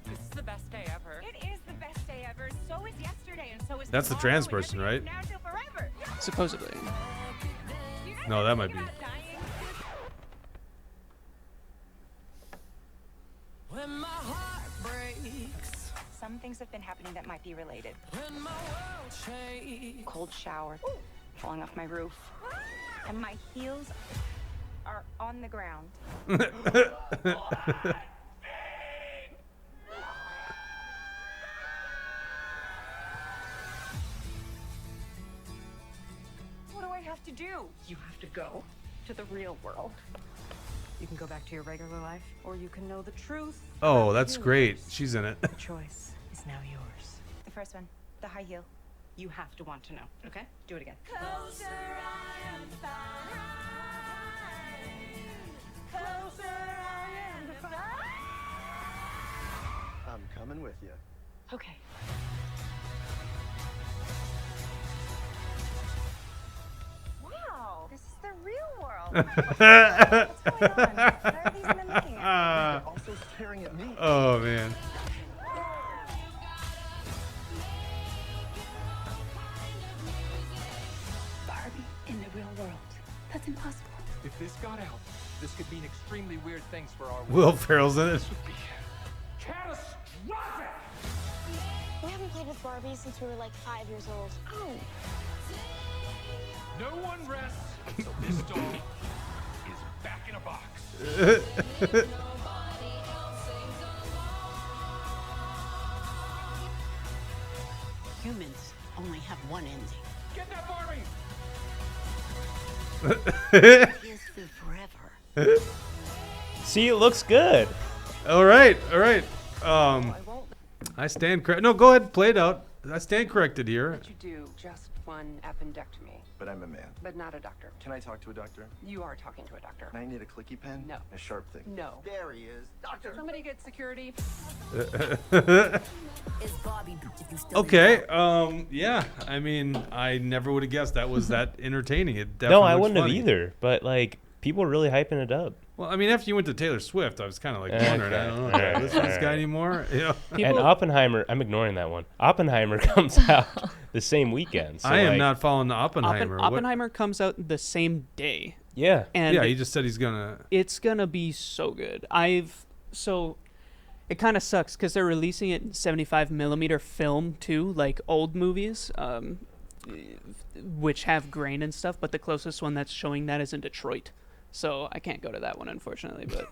Speaker 6: This is the best day ever. It is the best day ever. So is yesterday, and so is
Speaker 1: That's the
Speaker 6: tomorrow,
Speaker 1: trans
Speaker 6: and
Speaker 1: person,
Speaker 6: everything
Speaker 1: right?
Speaker 6: from Now till forever.
Speaker 4: Supposedly.
Speaker 6: You guys
Speaker 1: No, that
Speaker 6: ever
Speaker 1: might
Speaker 6: think
Speaker 1: be.
Speaker 6: about dying? Some things have been happening that might be related. Cold shower, falling off my roof, and my heels are on the ground. What do I have to do?
Speaker 7: You have to go to the real world. You can go back to your regular life, or you can know the truth.
Speaker 1: Oh,
Speaker 7: about
Speaker 1: that's
Speaker 7: the
Speaker 1: great.
Speaker 7: universe.
Speaker 1: She's in it.
Speaker 7: The choice is now yours.
Speaker 6: The first one, the high heel.
Speaker 7: You have to want to know, okay? Do it again.
Speaker 5: I'm coming with you.
Speaker 7: Okay.
Speaker 6: Wow, this is the real world. What's going on? Why are these men looking at me?
Speaker 5: Also staring at me.
Speaker 1: Oh man.
Speaker 7: Barbie in the real world. That's impossible.
Speaker 8: If this got out, this could mean extremely weird things for our world.
Speaker 1: Will Ferrell's in it.
Speaker 8: Catastrophic!
Speaker 9: We haven't played with Barbie since we were like 5 years old. Oh.
Speaker 8: No one rests until this doll is back in a box.
Speaker 7: Humans only have one ending.
Speaker 8: Get that Barbie!
Speaker 7: Kiss forever.
Speaker 2: See, it looks good.
Speaker 1: All right. I stand correct. No, go ahead, play it out. I stand corrected here.
Speaker 10: You do just one appendectomy,
Speaker 5: But I'm a man.
Speaker 10: but not a doctor.
Speaker 5: Can I talk to a doctor?
Speaker 10: You are talking to a doctor.
Speaker 5: Can I need a clicky pen?
Speaker 10: No.
Speaker 5: A sharp thing.
Speaker 10: No.
Speaker 5: There he is. Doctor!
Speaker 10: Somebody get security.
Speaker 1: Okay. Yeah. I mean, I never would have guessed that was that entertaining. It
Speaker 2: No,
Speaker 1: definitely
Speaker 2: I
Speaker 1: looks
Speaker 2: wouldn't
Speaker 1: funny.
Speaker 2: have either. But like, people are really hyping it up.
Speaker 1: Well, I mean, after you went to Taylor Swift, I was kind of like
Speaker 2: Okay.
Speaker 1: wondering. I don't know.
Speaker 2: All right,
Speaker 1: Do I listen to this
Speaker 2: all
Speaker 1: guy
Speaker 2: right.
Speaker 1: anymore? Yeah.
Speaker 2: And Oppenheimer, I'm ignoring that one. Oppenheimer comes out the same weekend. So
Speaker 1: I am
Speaker 2: like,
Speaker 1: not following the Oppenheimer. What-
Speaker 4: Oppenheimer comes out the same day,
Speaker 2: Yeah.
Speaker 4: and
Speaker 1: Yeah, he just said he's gonna.
Speaker 4: it's gonna be so good. It kind of sucks because they're releasing it in 75 millimeter film too, like old movies, which have grain and stuff. But the closest one that's showing that is in Detroit, so I can't go to that one unfortunately. But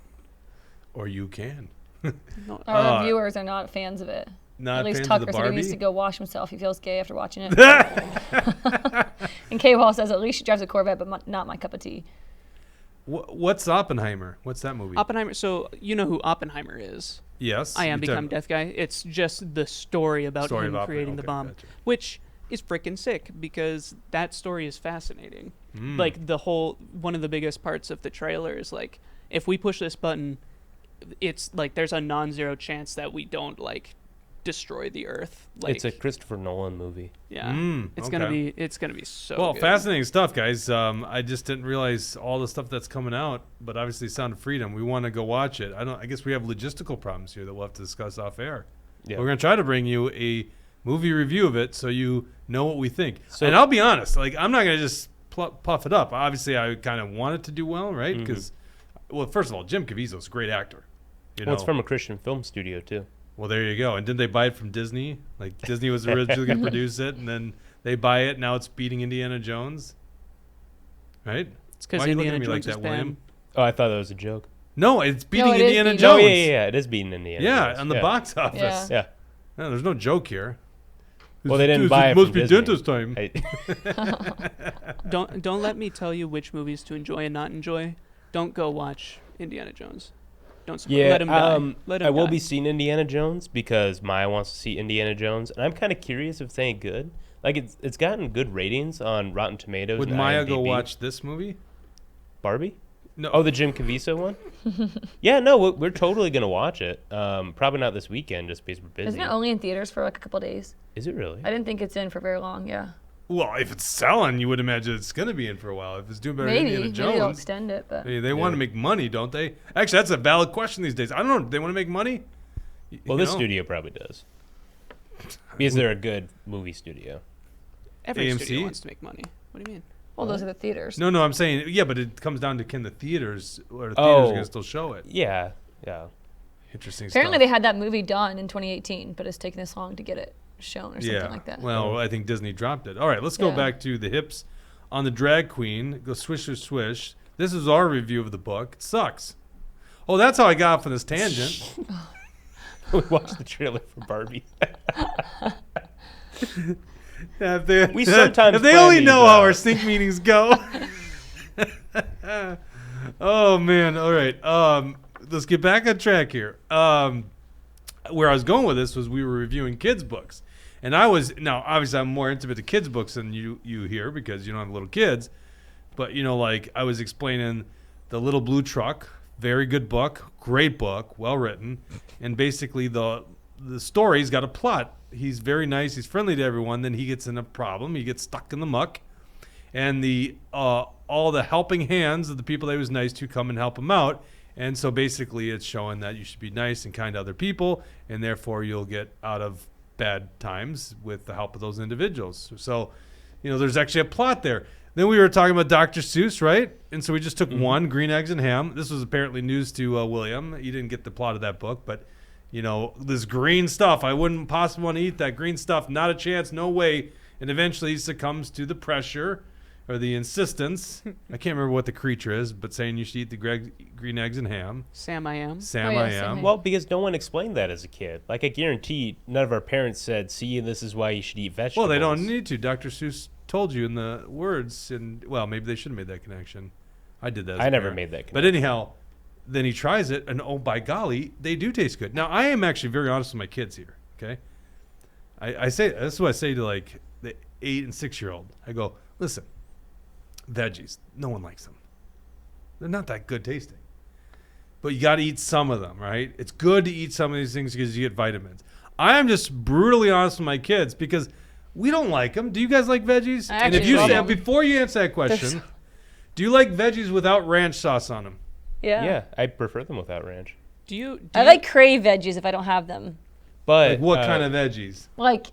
Speaker 1: Or you can.
Speaker 4: no,
Speaker 3: Our reviewers are not fans of it.
Speaker 1: Not
Speaker 3: At least
Speaker 1: fans
Speaker 3: Tucker
Speaker 1: of the
Speaker 3: said he
Speaker 1: Barbie.
Speaker 3: needs to go wash himself. He feels gay after watching it. And K Wall says at least she drives a Corvette, but not my cup of tea.
Speaker 1: What's Oppenheimer? What's that movie?
Speaker 4: Oppenheimer. So you know who Oppenheimer is?
Speaker 1: Yes.
Speaker 4: I Am
Speaker 1: you
Speaker 4: Become
Speaker 1: tell-
Speaker 4: Death Guy. It's just the story about
Speaker 1: Story
Speaker 4: him
Speaker 1: of Oppen-
Speaker 4: creating the
Speaker 1: okay,
Speaker 4: bomb,
Speaker 1: gotcha.
Speaker 4: which is freaking sick because that story is fascinating.
Speaker 1: Mm.
Speaker 4: Like one of the biggest parts of the trailer is like if we push this button, it's like there's a non-zero chance that we don't like destroy the Earth. Like,
Speaker 2: it's a Christopher Nolan movie.
Speaker 4: Yeah, it's gonna
Speaker 1: okay.
Speaker 4: be so.
Speaker 1: Well,
Speaker 4: good.
Speaker 1: fascinating stuff, guys. I just didn't realize all the stuff that's coming out, but obviously, Sound of Freedom. We want to go watch it. I guess we have logistical problems here that we'll have to discuss off air.
Speaker 2: Yeah.
Speaker 1: We're gonna try to bring you a movie review of it so you know what we think.
Speaker 2: So-
Speaker 1: and I'll be honest, like I'm not gonna just puff it up. Obviously, I kind of want it to do well, right? Because, well, first of all, Jim Caviezel's a great actor. You know?
Speaker 2: Well, it's from a Christian film studio too.
Speaker 1: Well, there you go. And didn't they buy it from Disney? Like Disney was originally going to produce it, and then they buy it. Now it's beating Indiana Jones, right?
Speaker 4: It's because
Speaker 1: Why are you looking
Speaker 4: Indiana
Speaker 1: at me like
Speaker 4: Jones is
Speaker 1: that,
Speaker 4: bad.
Speaker 1: William?
Speaker 2: Oh, I thought that was a joke.
Speaker 1: No, it's beating
Speaker 3: it is
Speaker 1: Indiana
Speaker 3: beating-
Speaker 1: Jones.
Speaker 2: Oh yeah, it is beating Indiana.
Speaker 1: Yeah,
Speaker 2: Jones.
Speaker 1: on the box office.
Speaker 3: Yeah.
Speaker 2: Yeah.
Speaker 1: No, there's no joke here.
Speaker 2: Well, they didn't
Speaker 1: It
Speaker 2: buy it
Speaker 1: must
Speaker 2: from
Speaker 1: be
Speaker 2: Disney.
Speaker 1: dentist time.
Speaker 4: Don't let me tell you which movies to enjoy and not enjoy. Don't go watch Indiana Jones. Don't
Speaker 2: Yeah,
Speaker 4: let him die. Let him
Speaker 2: I will
Speaker 4: die.
Speaker 2: be seeing Indiana Jones because Maya wants to see Indiana Jones, and I'm kind of curious if it's any good. Like it's gotten good ratings on Rotten Tomatoes.
Speaker 1: Would
Speaker 2: and
Speaker 1: Maya go
Speaker 2: IMDb.
Speaker 1: watch this movie?
Speaker 2: Barbie?
Speaker 1: No.
Speaker 2: Oh, the Jim Caviezel one? Yeah, no, we're totally gonna watch it. Probably not this weekend, just because we're busy.
Speaker 3: Isn't it only in theaters for like a couple days?
Speaker 2: Is it really?
Speaker 3: I didn't think it's in for very long. Yeah.
Speaker 1: Well, if it's selling, you would imagine it's going to be in for a while. If it's doing better than
Speaker 3: Maybe
Speaker 1: Indiana
Speaker 3: they'll
Speaker 1: Jones,
Speaker 3: extend it, but
Speaker 1: they want to make money, don't they? Actually, that's a valid question these days. I don't know. Do they want to make money?
Speaker 2: Well,
Speaker 1: You
Speaker 2: this
Speaker 1: know?
Speaker 2: studio probably does. Because they're a good movie studio.
Speaker 4: Every
Speaker 1: AMC?
Speaker 4: studio wants to make money. What do you mean?
Speaker 3: well, those are the theaters.
Speaker 1: No, I'm saying, yeah, but it comes down to can the theaters or the theaters
Speaker 2: Oh.
Speaker 1: going to still show it?
Speaker 2: Yeah, yeah.
Speaker 1: Interesting
Speaker 3: Apparently,
Speaker 1: stuff.
Speaker 3: they had that movie done in 2018, but it's taken this long to get it shown or something
Speaker 1: Yeah.
Speaker 3: like that.
Speaker 1: Well, I think Disney dropped it. All right, let's go
Speaker 3: Yeah.
Speaker 1: back to the hips on the drag queen. Go swish or swish. This is our review of the book. It sucks. Oh, that's how I got off on this tangent.
Speaker 2: We watched the trailer for Barbie.
Speaker 1: Yeah, if they,
Speaker 2: We sometimes
Speaker 1: if they
Speaker 2: plan
Speaker 1: only
Speaker 2: these
Speaker 1: know how
Speaker 2: out.
Speaker 1: our sync meetings go. Oh man! All right, let's get back on track here. Where I was going with this was we were reviewing kids' books, and now obviously I'm more intimate to kids' books than you here because you don't have little kids, but like I was explaining The Little Blue Truck, very good book, great book, well written, and basically the story's got a plot. He's very nice, he's friendly to everyone, then he gets in a problem, he gets stuck in the muck, and all the helping hands of the people that he was nice to come and help him out. And so basically it's showing that you should be nice and kind to other people, and therefore you'll get out of bad times with the help of those individuals. So, there's actually a plot there. Then we were talking about Dr. Seuss, right? And so we just took one, Green Eggs and Ham. This was apparently news to William. He didn't get the plot of that book, but this green stuff, I wouldn't possibly want to eat that green stuff. Not a chance, no way. And eventually he succumbs to the pressure or the insistence. I can't remember what the creature is, but saying you should eat the green eggs and ham.
Speaker 4: Sam I am.
Speaker 1: Sam
Speaker 3: Oh, yeah,
Speaker 1: I
Speaker 3: Sam I
Speaker 1: am.
Speaker 3: am.
Speaker 2: Well, because no one explained that as a kid. Like, I guarantee none of our parents said, see, this is why you should eat vegetables.
Speaker 1: Well, they don't need to. Dr. Seuss told you in the words, and well, maybe they should have made that connection. I did that. As
Speaker 2: I
Speaker 1: a
Speaker 2: never
Speaker 1: parent.
Speaker 2: made that
Speaker 1: But
Speaker 2: connection.
Speaker 1: anyhow, then he tries it, and oh, by golly, they do taste good. Now, I am actually very honest with my kids here, okay? I say, this is what I say to like the 8 and 6-year-old. I go, listen, veggies, no one likes them. They're not that good tasting. But you got to eat some of them, right? It's good to eat some of these things because you get vitamins. I am just brutally honest with my kids because we don't like them. Do you guys like veggies?
Speaker 3: I
Speaker 1: And if
Speaker 3: actually
Speaker 1: you
Speaker 3: love
Speaker 1: say,
Speaker 3: them.
Speaker 1: before you answer that question, do you like veggies without ranch sauce on them?
Speaker 2: Yeah, I prefer them without ranch.
Speaker 3: I like crave veggies if I don't have them.
Speaker 2: But
Speaker 1: Like what kind of veggies?
Speaker 3: Like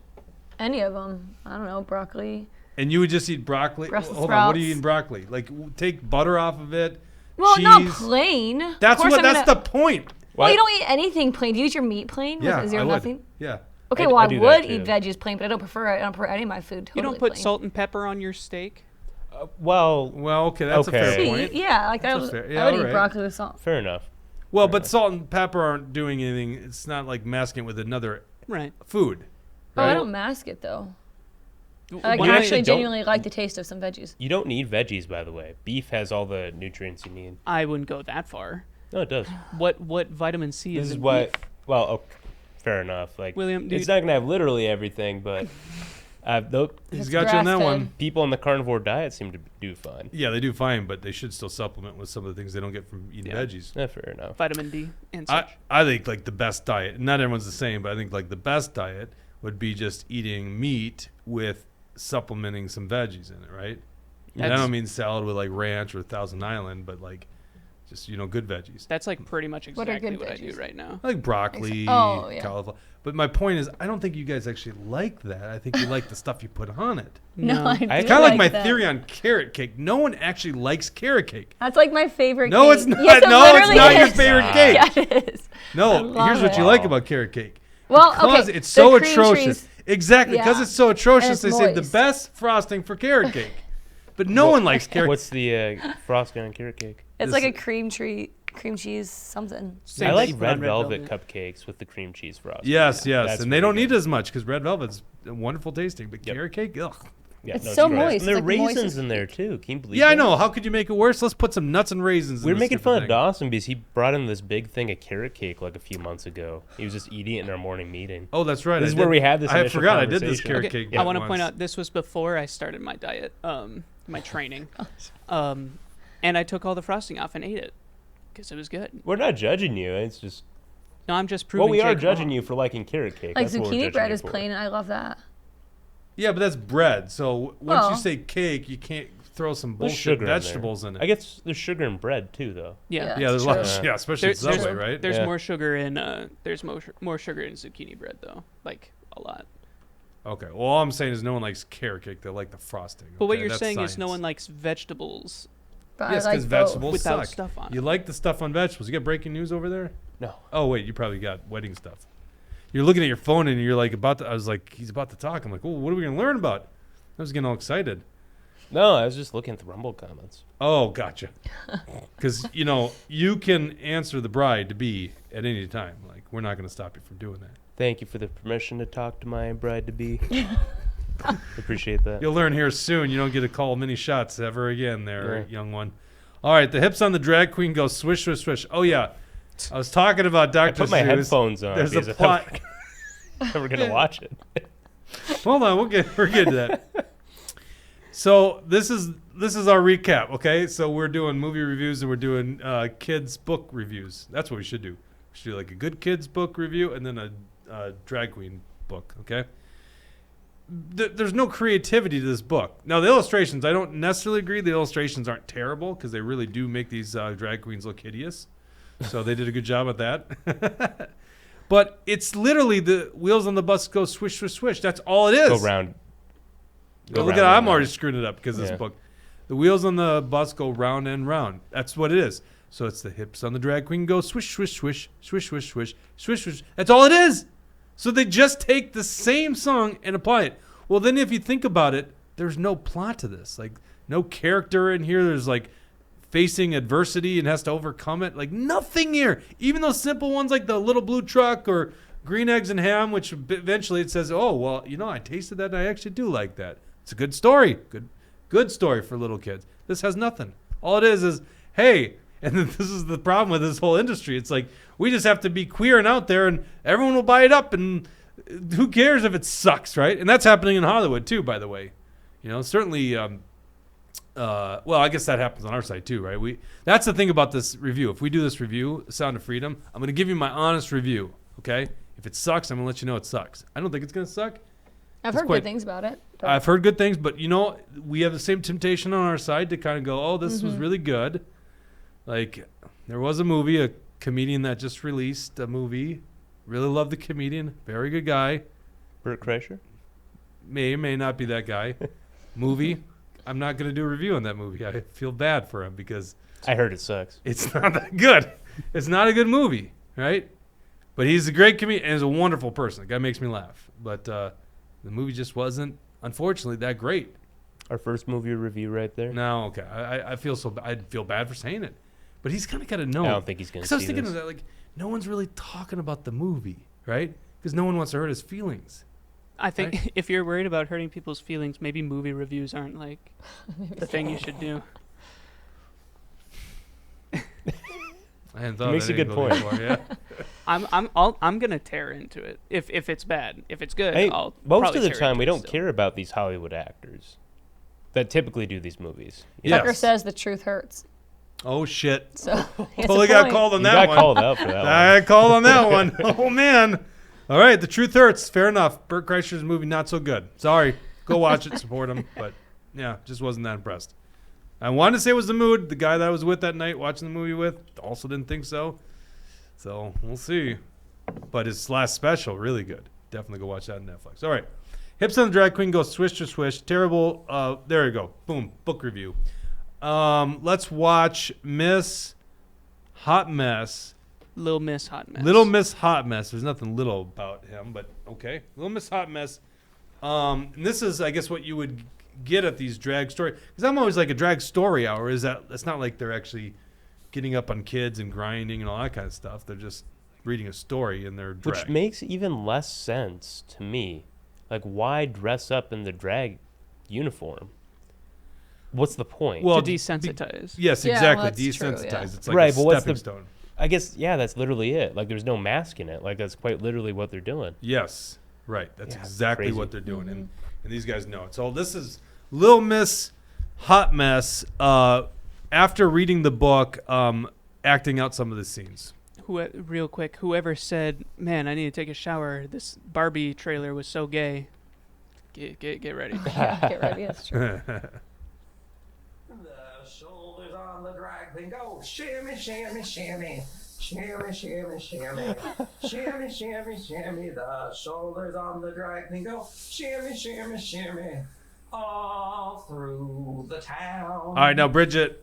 Speaker 3: any of them. I don't know, broccoli.
Speaker 1: And you would just eat broccoli?
Speaker 3: Brussels
Speaker 1: Hold on, what are you
Speaker 3: sprouts.
Speaker 1: eating broccoli? Like take butter off of it?
Speaker 3: Well,
Speaker 1: cheese?
Speaker 3: not plain.
Speaker 1: That's
Speaker 3: Of course I'm
Speaker 1: that's
Speaker 3: gonna-
Speaker 1: the point.
Speaker 3: Well, you don't eat anything plain. Do you eat your meat plain? With
Speaker 1: Yeah,
Speaker 3: zero
Speaker 1: I would.
Speaker 3: nothing?
Speaker 1: Yeah.
Speaker 3: Okay,
Speaker 2: I
Speaker 3: well, I
Speaker 2: do that
Speaker 3: would
Speaker 2: too.
Speaker 3: eat veggies plain, but I don't prefer it. I don't prefer any of my food totally
Speaker 4: You don't put
Speaker 3: plain.
Speaker 4: salt and pepper on your steak?
Speaker 2: Well,
Speaker 1: okay, that's a fair
Speaker 2: Okay.
Speaker 1: point.
Speaker 3: Yeah, like
Speaker 1: That's
Speaker 3: I
Speaker 1: a
Speaker 3: would,
Speaker 1: fair-
Speaker 3: I
Speaker 1: yeah,
Speaker 3: would
Speaker 1: all
Speaker 3: eat
Speaker 1: right.
Speaker 3: broccoli with salt.
Speaker 2: fair enough.
Speaker 1: Well, but salt and pepper aren't doing anything. It's not like masking it with another
Speaker 4: Right.
Speaker 1: food.
Speaker 3: Oh, I
Speaker 1: right?
Speaker 3: don't mask it though. I
Speaker 4: When
Speaker 3: like,
Speaker 2: You
Speaker 3: actually
Speaker 2: actually don't-
Speaker 3: genuinely like the taste of some veggies.
Speaker 2: You don't need veggies, by the way. Beef has all the nutrients you need.
Speaker 4: I wouldn't go that far.
Speaker 2: No, it does.
Speaker 4: What vitamin C
Speaker 2: This
Speaker 4: is
Speaker 2: is
Speaker 4: in
Speaker 2: what.
Speaker 4: beef?
Speaker 2: Well, okay, fair enough. Like,
Speaker 4: William,
Speaker 2: it's not gonna have literally everything, but
Speaker 1: He's got you on that one.
Speaker 2: People on the carnivore diet seem to do fine.
Speaker 1: Yeah, they do fine, but they should still supplement with some of the things they don't get from eating veggies.
Speaker 2: Yeah, fair enough.
Speaker 4: Vitamin D and such.
Speaker 1: I think like the best diet, not everyone's the same, but I think like the best diet would be just eating meat with supplementing some veggies in it, right? And I don't mean salad with like ranch or Thousand Island, but like just, good veggies.
Speaker 4: That's like pretty much exactly what I
Speaker 3: veggies?
Speaker 4: do right now.
Speaker 1: Like broccoli, cauliflower. But my point is, I don't think you guys actually like that. I think you like the stuff you put on it.
Speaker 3: No, I do
Speaker 1: It's kind of like my
Speaker 3: that.
Speaker 1: theory on carrot cake. No one actually likes carrot cake.
Speaker 3: That's like my favorite cake.
Speaker 1: No, it's not.
Speaker 3: Yes,
Speaker 1: No, it's not your
Speaker 3: is.
Speaker 1: favorite cake.
Speaker 3: Yeah, it is.
Speaker 1: No, here's what you like about carrot cake.
Speaker 3: Well,
Speaker 1: because
Speaker 3: okay,
Speaker 1: it's so
Speaker 3: the cream
Speaker 1: atrocious.
Speaker 3: cheese-
Speaker 1: Exactly, because
Speaker 3: Yeah.
Speaker 1: it's so atrocious,
Speaker 3: And
Speaker 1: they
Speaker 3: it's
Speaker 1: say the
Speaker 3: moist.
Speaker 1: best frosting for carrot cake. But no one likes carrot cake.
Speaker 2: What's the frosting on carrot cake?
Speaker 3: It's like a cream cheese something.
Speaker 2: I like red velvet cupcakes with the cream cheese frosting.
Speaker 1: Yes,
Speaker 2: That's
Speaker 1: and they don't
Speaker 2: really
Speaker 1: need as much because red velvet's wonderful tasting, but carrot cake, ugh.
Speaker 2: Yeah,
Speaker 3: It's so
Speaker 2: gross.
Speaker 3: moist.
Speaker 2: And there are
Speaker 3: It's like moist
Speaker 2: raisins
Speaker 3: as
Speaker 2: in there too. Can you believe
Speaker 1: Yeah,
Speaker 2: that?
Speaker 1: I know. How could you make it worse? Let's put some nuts and raisins in
Speaker 2: We were
Speaker 1: this
Speaker 2: making
Speaker 1: stupid
Speaker 2: fun
Speaker 1: thing.
Speaker 2: of Dawson because he brought in this big thing of carrot cake like a few months ago. He was just eating it in our morning meeting.
Speaker 1: Oh, that's right.
Speaker 2: This is where we had this
Speaker 1: I
Speaker 2: initial
Speaker 1: forgot I did this
Speaker 2: conversation.
Speaker 1: carrot cake.
Speaker 4: I want to
Speaker 1: once.
Speaker 4: point out this was before I started my diet, my training, and I took all the frosting off and ate it because it was good.
Speaker 2: We're not judging you. It's just
Speaker 4: No, I'm just proving.
Speaker 2: well, we are
Speaker 4: Jake
Speaker 2: judging
Speaker 4: wrong.
Speaker 2: you for liking carrot cake.
Speaker 3: Like
Speaker 2: That's what we're
Speaker 3: zucchini
Speaker 2: judging
Speaker 3: bread
Speaker 2: you
Speaker 3: is
Speaker 2: for.
Speaker 3: plain, and I love that.
Speaker 1: Yeah, but that's bread. So once
Speaker 3: Well-
Speaker 1: you say cake, you can't throw some
Speaker 2: There's
Speaker 1: bullshit
Speaker 2: sugar
Speaker 1: vegetables
Speaker 2: in
Speaker 1: it.
Speaker 2: I guess there's sugar in bread too, though.
Speaker 4: Yeah,
Speaker 1: Yeah, there's a lot.
Speaker 3: true.
Speaker 1: Yeah, especially
Speaker 4: There's
Speaker 1: Subway, right?
Speaker 4: There's
Speaker 2: Yeah.
Speaker 4: more sugar in more sugar in zucchini bread though, like a lot.
Speaker 1: Okay. Well, all I'm saying is no one likes carrot cake. They like the frosting.
Speaker 4: But what
Speaker 1: okay?
Speaker 4: you're
Speaker 1: That's
Speaker 4: saying
Speaker 1: science.
Speaker 4: is no one likes vegetables.
Speaker 3: But
Speaker 1: Yes,
Speaker 3: I
Speaker 1: because
Speaker 3: like both.
Speaker 1: vegetables
Speaker 4: Without
Speaker 1: suck.
Speaker 4: stuff on
Speaker 1: You
Speaker 4: it.
Speaker 1: like the stuff on vegetables. You got breaking news over there?
Speaker 2: No.
Speaker 1: Oh wait, you probably got wedding stuff. You're looking at your phone and you're like I was like, he's about to talk. I'm like, oh, what are we gonna learn about? I was getting all excited.
Speaker 2: No, I was just looking at the Rumble comments.
Speaker 1: Oh, gotcha. Because you can answer the bride to be at any time. Like we're not gonna stop you from doing that.
Speaker 2: Thank you for the permission to talk to my bride to be. Appreciate that.
Speaker 1: You'll learn here soon. You don't get to call many shots ever again, there,
Speaker 2: Yeah.
Speaker 1: young one. All right, the hips on the drag queen go swish, swish, swish. Oh yeah, I was talking about Dr.
Speaker 2: I put my
Speaker 1: Seuss.
Speaker 2: headphones on.
Speaker 1: There's a
Speaker 2: because I
Speaker 1: plot.
Speaker 2: thought we're gonna watch it.
Speaker 1: Hold on, we're getting to that. So this is our recap. Okay, so we're doing movie reviews and we're doing kids book reviews. That's what we should do. We should do like a good kids book review and then a drag queen book. Okay. There's no creativity to this book. Now the illustrations, I don't necessarily agree. The illustrations aren't terrible because they really do make these drag queens look hideous. So they did a good job at that. But it's literally the wheels on the bus go swish, swish, swish. That's all it is.
Speaker 2: Go round.
Speaker 1: But look at I'm already screwing it up because of this book. The wheels on the bus go round and round. That's what it is. So it's the hips on the drag queen go swish, swish, swish, swish, swish, swish, swish, swish. That's all it is. So they just take the same song and apply it. Well, then if you think about it, there's no plot to this. Like no character in here. There's like facing adversity and has to overcome it. Like nothing here. Even those simple ones like the little blue truck or green eggs and ham, which eventually it says, oh, well, I tasted that and I actually do like that. It's a good story. Good story for little kids. This has nothing. All it is, hey, and this is the problem with this whole industry. It's like, we just have to be queer and out there and everyone will buy it up and who cares if it sucks, right? And that's happening in Hollywood too, by the way. Certainly, well, I guess that happens on our side too, right? That's the thing about this review. If we do this review, Sound of Freedom, I'm going to give you my honest review, okay? If it sucks, I'm going to let you know it sucks. I don't think it's going to suck.
Speaker 3: I've heard good things about it.
Speaker 1: I've heard good things, but we have the same temptation on our side to kind of go, oh, this was really good. Like, there was a movie, a comedian that just released a movie. Really love the comedian. Very good guy.
Speaker 2: Bert Kreischer?
Speaker 1: May or may not be that guy. Movie. I'm not going to do a review on that movie. I feel bad for him because
Speaker 2: I heard it sucks.
Speaker 1: It's not that good. It's not a good movie, right? But he's a great comedian and he's a wonderful person. The guy makes me laugh. But the movie just wasn't, unfortunately, that great.
Speaker 2: Our first movie review right there.
Speaker 1: No, okay. I feel I'd feel bad for saying it. But he's kind of got to know.
Speaker 2: I don't think he's going to see
Speaker 1: I was thinking
Speaker 2: this.
Speaker 1: of that, like, no one's really talking about the movie, right? Because no one wants to hurt his feelings.
Speaker 4: I think
Speaker 1: Right.
Speaker 4: if you're worried about hurting people's feelings, maybe movie reviews aren't like the thing you should do.
Speaker 1: I hadn't thought
Speaker 2: Makes
Speaker 1: that
Speaker 2: a good
Speaker 1: angle
Speaker 2: point.
Speaker 1: before, yeah.
Speaker 4: I'm gonna tear into it if it's bad. If it's good,
Speaker 2: Hey,
Speaker 4: I'll
Speaker 2: most
Speaker 4: probably
Speaker 2: of the
Speaker 4: tear
Speaker 2: time,
Speaker 4: into
Speaker 2: we
Speaker 4: it
Speaker 2: don't
Speaker 4: still.
Speaker 2: care about these Hollywood actors that typically do these movies.
Speaker 1: Yes.
Speaker 3: Tucker says the truth hurts.
Speaker 1: Oh, shit.
Speaker 3: So he has
Speaker 1: Totally
Speaker 3: a
Speaker 1: got
Speaker 3: point.
Speaker 1: called on
Speaker 2: You
Speaker 1: that
Speaker 2: got
Speaker 1: one.
Speaker 2: called out for that one.
Speaker 1: I got called on that one. Oh, man. All right, the truth hurts. Fair enough. Burt Kreischer's movie, not so good. Sorry. Go watch it, support him. But, yeah, just wasn't that impressed. I wanted to say it was the mood. The guy that I was with that night watching the movie with also didn't think so. So, we'll see. But his last special, really good. Definitely go watch that on Netflix. All right. Hips on the Drag Queen goes swish to swish. Terrible. There you go. Boom. Book review. Let's watch Miss Hot Mess.
Speaker 4: Little Miss Hot Mess.
Speaker 1: Little Miss Hot Mess. There's nothing little about him, but okay. Little Miss Hot Mess. And this is, I guess, what you would get at these drag story. Because I'm always like, a drag story hour is that it's not like they're actually getting up on kids and grinding and all that kind of stuff. They're just reading a story in their drag.
Speaker 2: Which makes even less sense to me. Like, why dress up in the drag uniform? What's the point?
Speaker 1: Well,
Speaker 4: to desensitize.
Speaker 1: Yes,
Speaker 3: Yeah,
Speaker 1: exactly.
Speaker 3: well, that's true,
Speaker 1: Desensitize.
Speaker 3: yeah.
Speaker 1: It's like
Speaker 2: Right,
Speaker 1: a
Speaker 2: but what's
Speaker 1: stepping
Speaker 2: the-
Speaker 1: stone.
Speaker 2: I guess, yeah, that's literally it. Like, there's no mask in it. Like, that's quite literally what they're doing.
Speaker 1: Yes, right. That's
Speaker 2: Yeah,
Speaker 1: exactly
Speaker 2: crazy.
Speaker 1: what they're doing, and these guys know it. So this is Lil Miss Hot Mess. After reading the book, acting out some of the scenes.
Speaker 4: Real quick, whoever said, "Man, I need to take a shower. This Barbie trailer was so gay." Get ready.
Speaker 3: Yeah, get ready. That's true.
Speaker 8: The shoulders on the drag queen go shimmy, shimmy, shimmy. Shimmy, shimmy, shimmy. Shimmy, shimmy, shimmy. The shoulders on the drag queen go shimmy, shimmy, shimmy. All through the town.
Speaker 1: All right, now Bridget,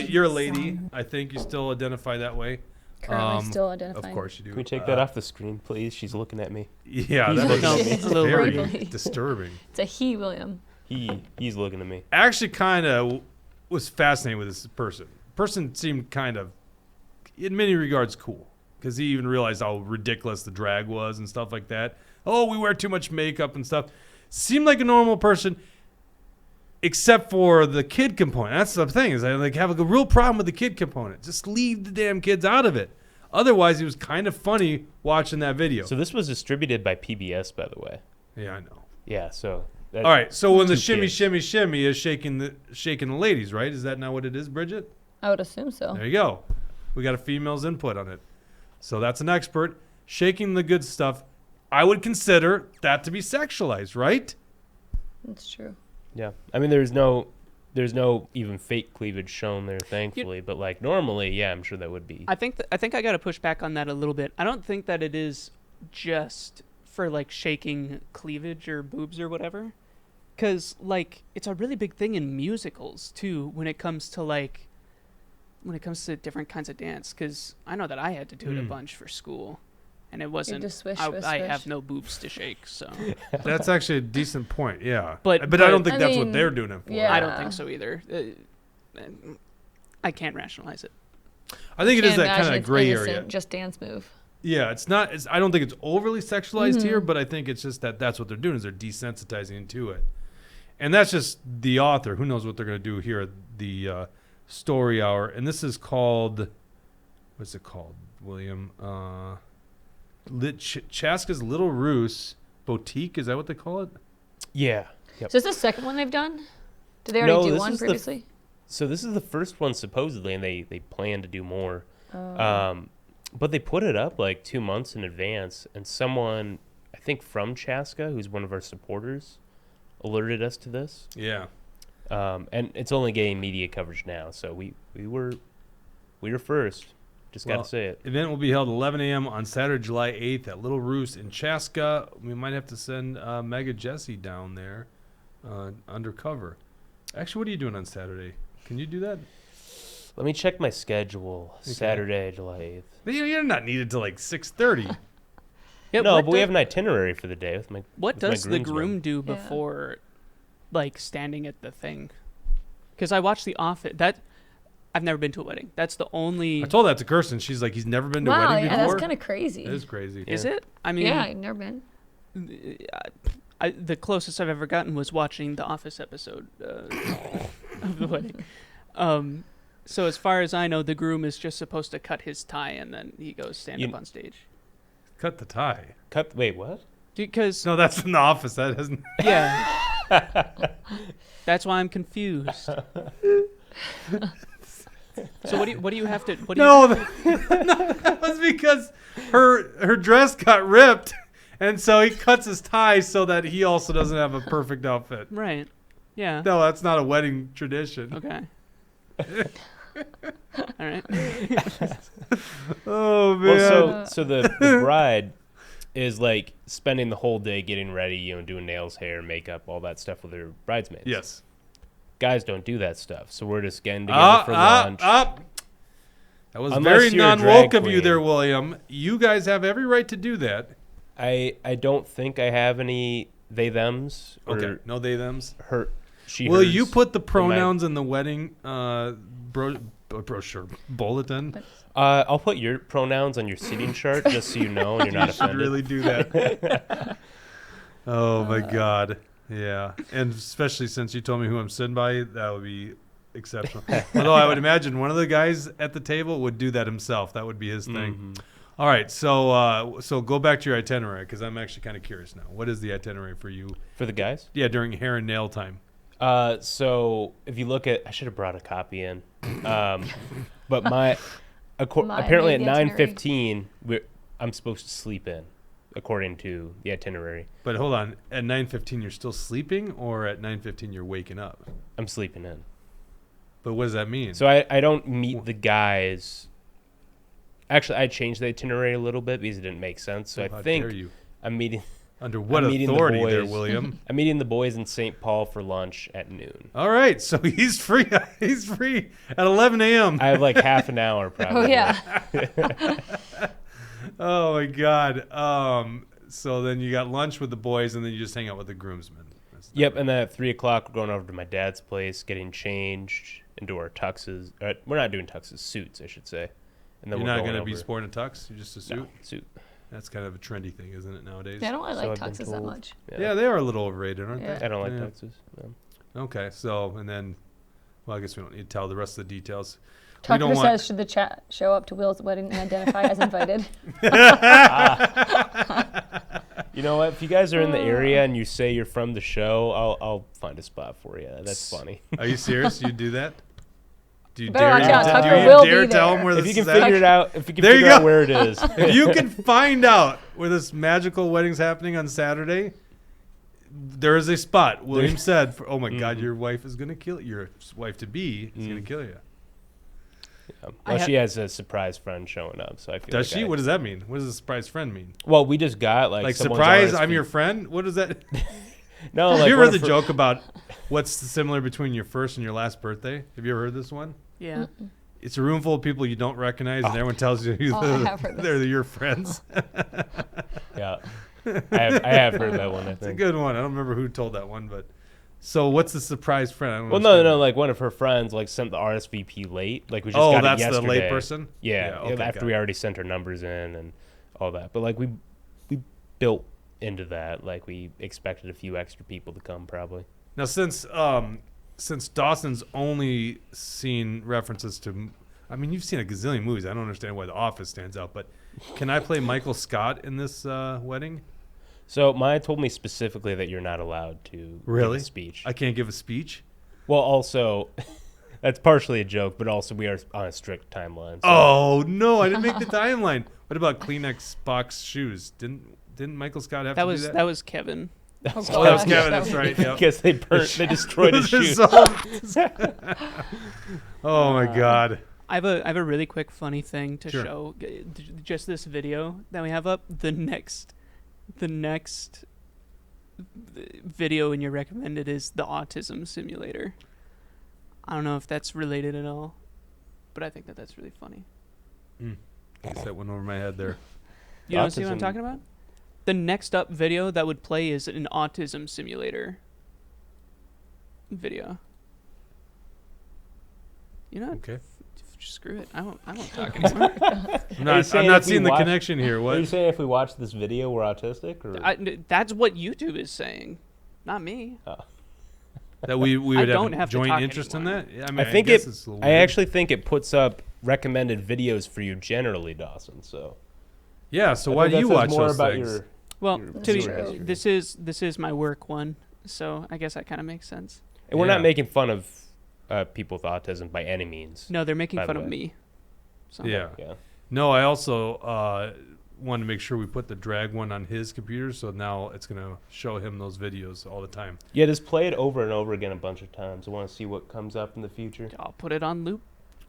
Speaker 1: you're a lady. I think you still identify that way.
Speaker 3: Currently still identifying.
Speaker 1: Of course you do.
Speaker 2: Can we take that off the screen, please? She's looking at me.
Speaker 1: Yeah,
Speaker 2: He's
Speaker 1: that
Speaker 2: looking
Speaker 1: was
Speaker 2: at me.
Speaker 4: It's a little
Speaker 1: very
Speaker 3: creepy.
Speaker 1: disturbing.
Speaker 3: It's a he, William.
Speaker 2: He's looking at me.
Speaker 1: I actually kind of was fascinated with this person. Person seemed kind of, in many regards, cool. Because he even realized how ridiculous the drag was and stuff like that. Oh, we wear too much makeup and stuff. Seemed like a normal person, except for the kid component. That's the thing, is I like have a real problem with the kid component. Just leave the damn kids out of it. Otherwise, it was kind of funny watching that video.
Speaker 2: So this was distributed by PBS, by the way.
Speaker 1: Yeah, I know.
Speaker 2: Yeah, so...
Speaker 1: All right, so when the
Speaker 2: two
Speaker 1: shimmy,
Speaker 2: kids.
Speaker 1: shimmy, shimmy is shaking the ladies, right? Is that not what it is, Bridget?
Speaker 3: I would assume so.
Speaker 1: There you go. We got a female's input on it. So that's an expert. Shaking the good stuff. I would consider that to be sexualized, right?
Speaker 3: That's true.
Speaker 2: Yeah. I mean, there's no even fake cleavage shown there, thankfully. But, like, normally, yeah, I'm sure that would be.
Speaker 4: I think I got to push back on that a little bit. I don't think that it is just for like shaking cleavage or boobs or whatever, because like it's a really big thing in musicals too when it comes to different kinds of dance. Because I know that I had to do it a bunch for school, and it wasn't.
Speaker 3: just swish,
Speaker 4: I
Speaker 3: swish,
Speaker 4: I
Speaker 3: swish.
Speaker 4: have no boobs to shake, so
Speaker 1: That's actually a decent point, yeah.
Speaker 4: But-
Speaker 1: I
Speaker 4: but-
Speaker 1: don't think
Speaker 3: I
Speaker 1: that's
Speaker 3: mean,
Speaker 1: what they're doing it for.
Speaker 3: yeah.
Speaker 4: I don't think so either. I can't rationalize it.
Speaker 1: I think it is
Speaker 3: Can't
Speaker 1: that kind
Speaker 3: imagine
Speaker 1: of
Speaker 3: it's
Speaker 1: gray
Speaker 3: innocent,
Speaker 1: area.
Speaker 3: Just dance move.
Speaker 1: Yeah, it's not. I don't think it's overly sexualized here, but I think it's just that's what they're doing is they're desensitizing to it, and that's just the author. Who knows what they're going to do here at the story hour? And this is called, what's it called, William? Chaska's Little Ruse Boutique. Is that what they call it?
Speaker 2: Yeah. Yep.
Speaker 3: So is this the second one they've done? Did they already
Speaker 2: No,
Speaker 3: do
Speaker 2: this
Speaker 3: one
Speaker 2: is the
Speaker 3: previously?
Speaker 2: So this is the first one supposedly, and they plan to do more.
Speaker 3: Oh.
Speaker 2: But they put it up like 2 months in advance, and someone, I think from Chaska, who's one of our supporters, alerted us to this.
Speaker 1: Yeah.
Speaker 2: And it's only getting media coverage now, so we were first. Just got
Speaker 1: Well,
Speaker 2: to say it.
Speaker 1: Event will be held 11 a.m. on Saturday, July 8th at Little Roost in Chaska. We might have to send Mega Jesse down there undercover. Actually, what are you doing on Saturday? Can you do that?
Speaker 2: Let me check my schedule.
Speaker 1: Okay.
Speaker 2: Saturday, July 8th.
Speaker 1: But you're not needed till like 6:30.
Speaker 4: Yeah,
Speaker 2: No,
Speaker 4: what
Speaker 2: but we
Speaker 4: do-
Speaker 2: have an itinerary for the day with my.
Speaker 4: What
Speaker 2: with my
Speaker 4: does the
Speaker 2: groomsmen.
Speaker 4: groom do
Speaker 3: Yeah.
Speaker 4: before, like, standing at the thing? Because I watched The Office. That I've never been to a wedding. That's the only.
Speaker 1: I told that to Kirsten. She's like, he's never been to a
Speaker 3: Wow,
Speaker 1: wedding
Speaker 3: yeah,
Speaker 1: before.
Speaker 3: that's kind of crazy.
Speaker 1: It is crazy.
Speaker 4: Is it? I mean,
Speaker 3: Yeah, I've never been.
Speaker 4: the closest I've ever gotten was watching the Office episode of the wedding. So as far as I know, the groom is just supposed to cut his tie and then he goes stand up on stage.
Speaker 1: Cut the tie.
Speaker 2: Wait, what?
Speaker 4: Because
Speaker 1: No, that's in the office. That hasn't.
Speaker 4: yeah, that's why I'm confused. So what do you have to? What do
Speaker 1: No, that was because her dress got ripped, and so he cuts his tie so that he also doesn't have a perfect outfit.
Speaker 4: Right. Yeah.
Speaker 1: No, that's not a wedding tradition.
Speaker 4: Okay. All right.
Speaker 1: Oh man.
Speaker 2: Well, so the bride is like spending the whole day getting ready, doing nails, hair, makeup, all that stuff with her bridesmaids.
Speaker 1: Yes.
Speaker 2: Guys don't do that stuff, so we're just getting together for lunch.
Speaker 1: That was
Speaker 2: Unless
Speaker 1: very
Speaker 2: you're a
Speaker 1: non-woke
Speaker 2: drag
Speaker 1: of you
Speaker 2: queen.
Speaker 1: there, William. You guys have every right to do that.
Speaker 2: I don't think I have any they thems.
Speaker 1: Okay, no they thems.
Speaker 2: Her. She.
Speaker 1: Will
Speaker 2: hers
Speaker 1: you put the
Speaker 2: in my-
Speaker 1: pronouns in the wedding brochure bulletin?
Speaker 2: I'll put your pronouns on your seating chart just so you know and you're not
Speaker 1: You should
Speaker 2: offended.
Speaker 1: really do that. Oh my God. Yeah, and especially since you told me who I'm sitting by, that would be exceptional. Although I would imagine one of the guys at the table would do that himself. That would be his thing.
Speaker 2: Mm-hmm.
Speaker 1: All right, so go back to your itinerary because I'm actually kind of curious now. What is the itinerary for you?
Speaker 2: For the guys?
Speaker 1: Yeah, during hair and nail time.
Speaker 2: So if you look at, I should have brought a copy in, but apparently at
Speaker 3: made the itinerary.
Speaker 2: 9:15 I'm supposed to sleep in, according to the itinerary.
Speaker 1: But hold on, at 9:15 you're still sleeping, or at 9:15 you're waking up?
Speaker 2: I'm sleeping in.
Speaker 1: But what does that mean?
Speaker 2: So I don't meet the guys. Actually, I changed the itinerary a little bit because it didn't make sense. So
Speaker 1: How
Speaker 2: I think
Speaker 1: dare you.
Speaker 2: I'm meeting.
Speaker 1: Under what
Speaker 2: I'm meeting the
Speaker 1: authority there,
Speaker 2: boys.
Speaker 1: William?
Speaker 2: I'm meeting the boys in St. Paul for lunch at noon.
Speaker 1: All right, so he's free. He's free at 11 a.m.
Speaker 2: I have like half an hour probably.
Speaker 3: Oh yeah.
Speaker 1: Oh my God. So then you got lunch with the boys, and then you just hang out with the groomsmen.
Speaker 2: Yep, and then at 3:00 we're going over to my dad's place, getting changed into our tuxes. We're not doing tuxes, suits, I should say. And then
Speaker 1: You're
Speaker 2: we're
Speaker 1: not
Speaker 2: going
Speaker 1: to be
Speaker 2: over-
Speaker 1: sporting a tux. You're just a suit.
Speaker 2: No, suit.
Speaker 1: That's kind of a trendy thing, isn't it nowadays?
Speaker 3: I don't really like
Speaker 2: I've been
Speaker 3: tuxes that
Speaker 2: told.
Speaker 3: much.
Speaker 1: Yeah, they are a little overrated, aren't
Speaker 3: Yeah.
Speaker 1: they?
Speaker 2: I don't like
Speaker 1: Yeah.
Speaker 2: tuxes. No.
Speaker 1: Okay, so and then, well, I guess we don't need to tell the rest of the details. We
Speaker 3: Tucker
Speaker 1: don't
Speaker 3: says,
Speaker 1: want.
Speaker 3: should the chat show up to Will's wedding and identify as invited?
Speaker 2: You know what? If you guys are in the area and you say you're from the show, I'll find a spot for you. That's funny.
Speaker 1: Are you serious? You do that? Do you
Speaker 3: Better
Speaker 1: dare?
Speaker 3: watch out,
Speaker 1: do
Speaker 3: Tucker
Speaker 1: you
Speaker 3: will
Speaker 1: dare
Speaker 3: be
Speaker 1: tell
Speaker 3: there.
Speaker 1: him where
Speaker 2: If
Speaker 1: this
Speaker 2: you can
Speaker 1: is
Speaker 2: figure
Speaker 1: at?
Speaker 2: it out, if you can
Speaker 1: There you
Speaker 2: figure out
Speaker 1: go.
Speaker 2: where it is.
Speaker 1: If you can find out where this magical wedding's happening on Saturday, there is a spot. William said, "Oh my God, your wife is gonna kill you. Your wife to be is gonna kill you."
Speaker 2: Well, she has a surprise friend showing up, so I feel.
Speaker 1: Does
Speaker 2: like
Speaker 1: she? What does that mean? What does a surprise friend mean?
Speaker 2: Well, we just got
Speaker 1: Like
Speaker 2: someone's
Speaker 1: surprise,
Speaker 2: RSVP.
Speaker 1: I'm your friend. What is that?
Speaker 2: No,
Speaker 1: Have
Speaker 2: like
Speaker 1: you ever
Speaker 2: one
Speaker 1: heard
Speaker 2: of
Speaker 1: the
Speaker 2: her-
Speaker 1: joke about what's similar between your first and your last birthday? Have you ever heard this one?
Speaker 4: Yeah.
Speaker 1: It's a room full of people you don't recognize, and everyone tells you
Speaker 3: Oh, I have heard this.
Speaker 1: they're your friends.
Speaker 2: Yeah, I have heard that one. I
Speaker 1: It's a
Speaker 2: think.
Speaker 1: good one. I don't remember who told that one, but so what's the surprise friend? I don't
Speaker 2: Well,
Speaker 1: understand.
Speaker 2: no, like one of her friends sent the RSVP late. Like we just
Speaker 1: Oh,
Speaker 2: got
Speaker 1: that's
Speaker 2: it
Speaker 1: the
Speaker 2: yesterday.
Speaker 1: late person?
Speaker 2: Yeah,
Speaker 1: Yeah, okay,
Speaker 2: after
Speaker 1: got
Speaker 2: we
Speaker 1: it.
Speaker 2: already sent her numbers in and all that. But like we built into that. Like we expected a few extra people to come probably.
Speaker 1: Now, since Dawson's only seen references to, I mean, you've seen a gazillion movies. I don't understand why The Office stands out, but can I play Michael Scott in this wedding?
Speaker 2: So Maya told me specifically that you're not allowed to
Speaker 1: Really?
Speaker 2: give a speech.
Speaker 1: I can't give a speech?
Speaker 2: Well, also, that's partially a joke, but also we are on a strict timeline. So.
Speaker 1: Oh, no, I didn't make the timeline. What about Kleenex box shoes? Didn't Michael Scott have to do that?
Speaker 4: That was Kevin.
Speaker 3: Oh,
Speaker 1: Oh, that was
Speaker 3: gosh.
Speaker 1: Kevin. That's right.
Speaker 2: I
Speaker 1: Yep.
Speaker 2: guess they destroyed his shoes.
Speaker 1: Oh, my God.
Speaker 4: I have a really quick funny thing to
Speaker 1: Sure.
Speaker 4: show. Just this video that we have up. The next video in your recommended is the autism simulator. I don't know if that's related at all, but I think that's really funny.
Speaker 1: I guess that went over my head there.
Speaker 4: You don't see what I'm
Speaker 2: Autism-
Speaker 4: talking about? The next up video that would play is an autism simulator video. You know,
Speaker 1: Okay.
Speaker 4: screw it. I won't talk anymore.
Speaker 1: I'm
Speaker 2: Are you saying
Speaker 1: not
Speaker 2: if we
Speaker 1: seeing the
Speaker 2: watch-
Speaker 1: connection here.
Speaker 2: Are you
Speaker 1: What?
Speaker 2: saying if we watch this video, we're autistic? Or?
Speaker 4: That's what YouTube is saying, not me.
Speaker 2: Oh.
Speaker 1: That we would
Speaker 4: don't
Speaker 1: have
Speaker 4: have to
Speaker 1: joint
Speaker 4: talk
Speaker 1: interest in
Speaker 4: anymore.
Speaker 1: that? I mean,
Speaker 2: I think
Speaker 1: guess
Speaker 2: it.
Speaker 1: it's a little
Speaker 2: I
Speaker 1: weird.
Speaker 2: actually think it puts up recommended videos for you generally, Dawson. So
Speaker 1: Yeah, so
Speaker 2: I
Speaker 1: why
Speaker 2: think
Speaker 1: do
Speaker 2: that
Speaker 1: you
Speaker 2: says
Speaker 1: watch
Speaker 2: more
Speaker 1: those
Speaker 2: about
Speaker 1: things?
Speaker 2: your-
Speaker 4: Well,
Speaker 2: your
Speaker 4: to be,
Speaker 2: viewer history.
Speaker 4: this is my work one, so I guess that kind of makes sense.
Speaker 2: And we're
Speaker 1: Yeah.
Speaker 2: not making fun of people with autism by any means.
Speaker 4: No, they're making
Speaker 2: By the
Speaker 4: fun of
Speaker 2: way.
Speaker 4: me. So.
Speaker 1: Yeah.
Speaker 2: Yeah.
Speaker 1: No, I also wanted to make sure we put the drag one on his computer, so now it's going to show him those videos all the time.
Speaker 2: Yeah, just play it over and over again a bunch of times. I want to see what comes up in the future.
Speaker 4: I'll put it on loop.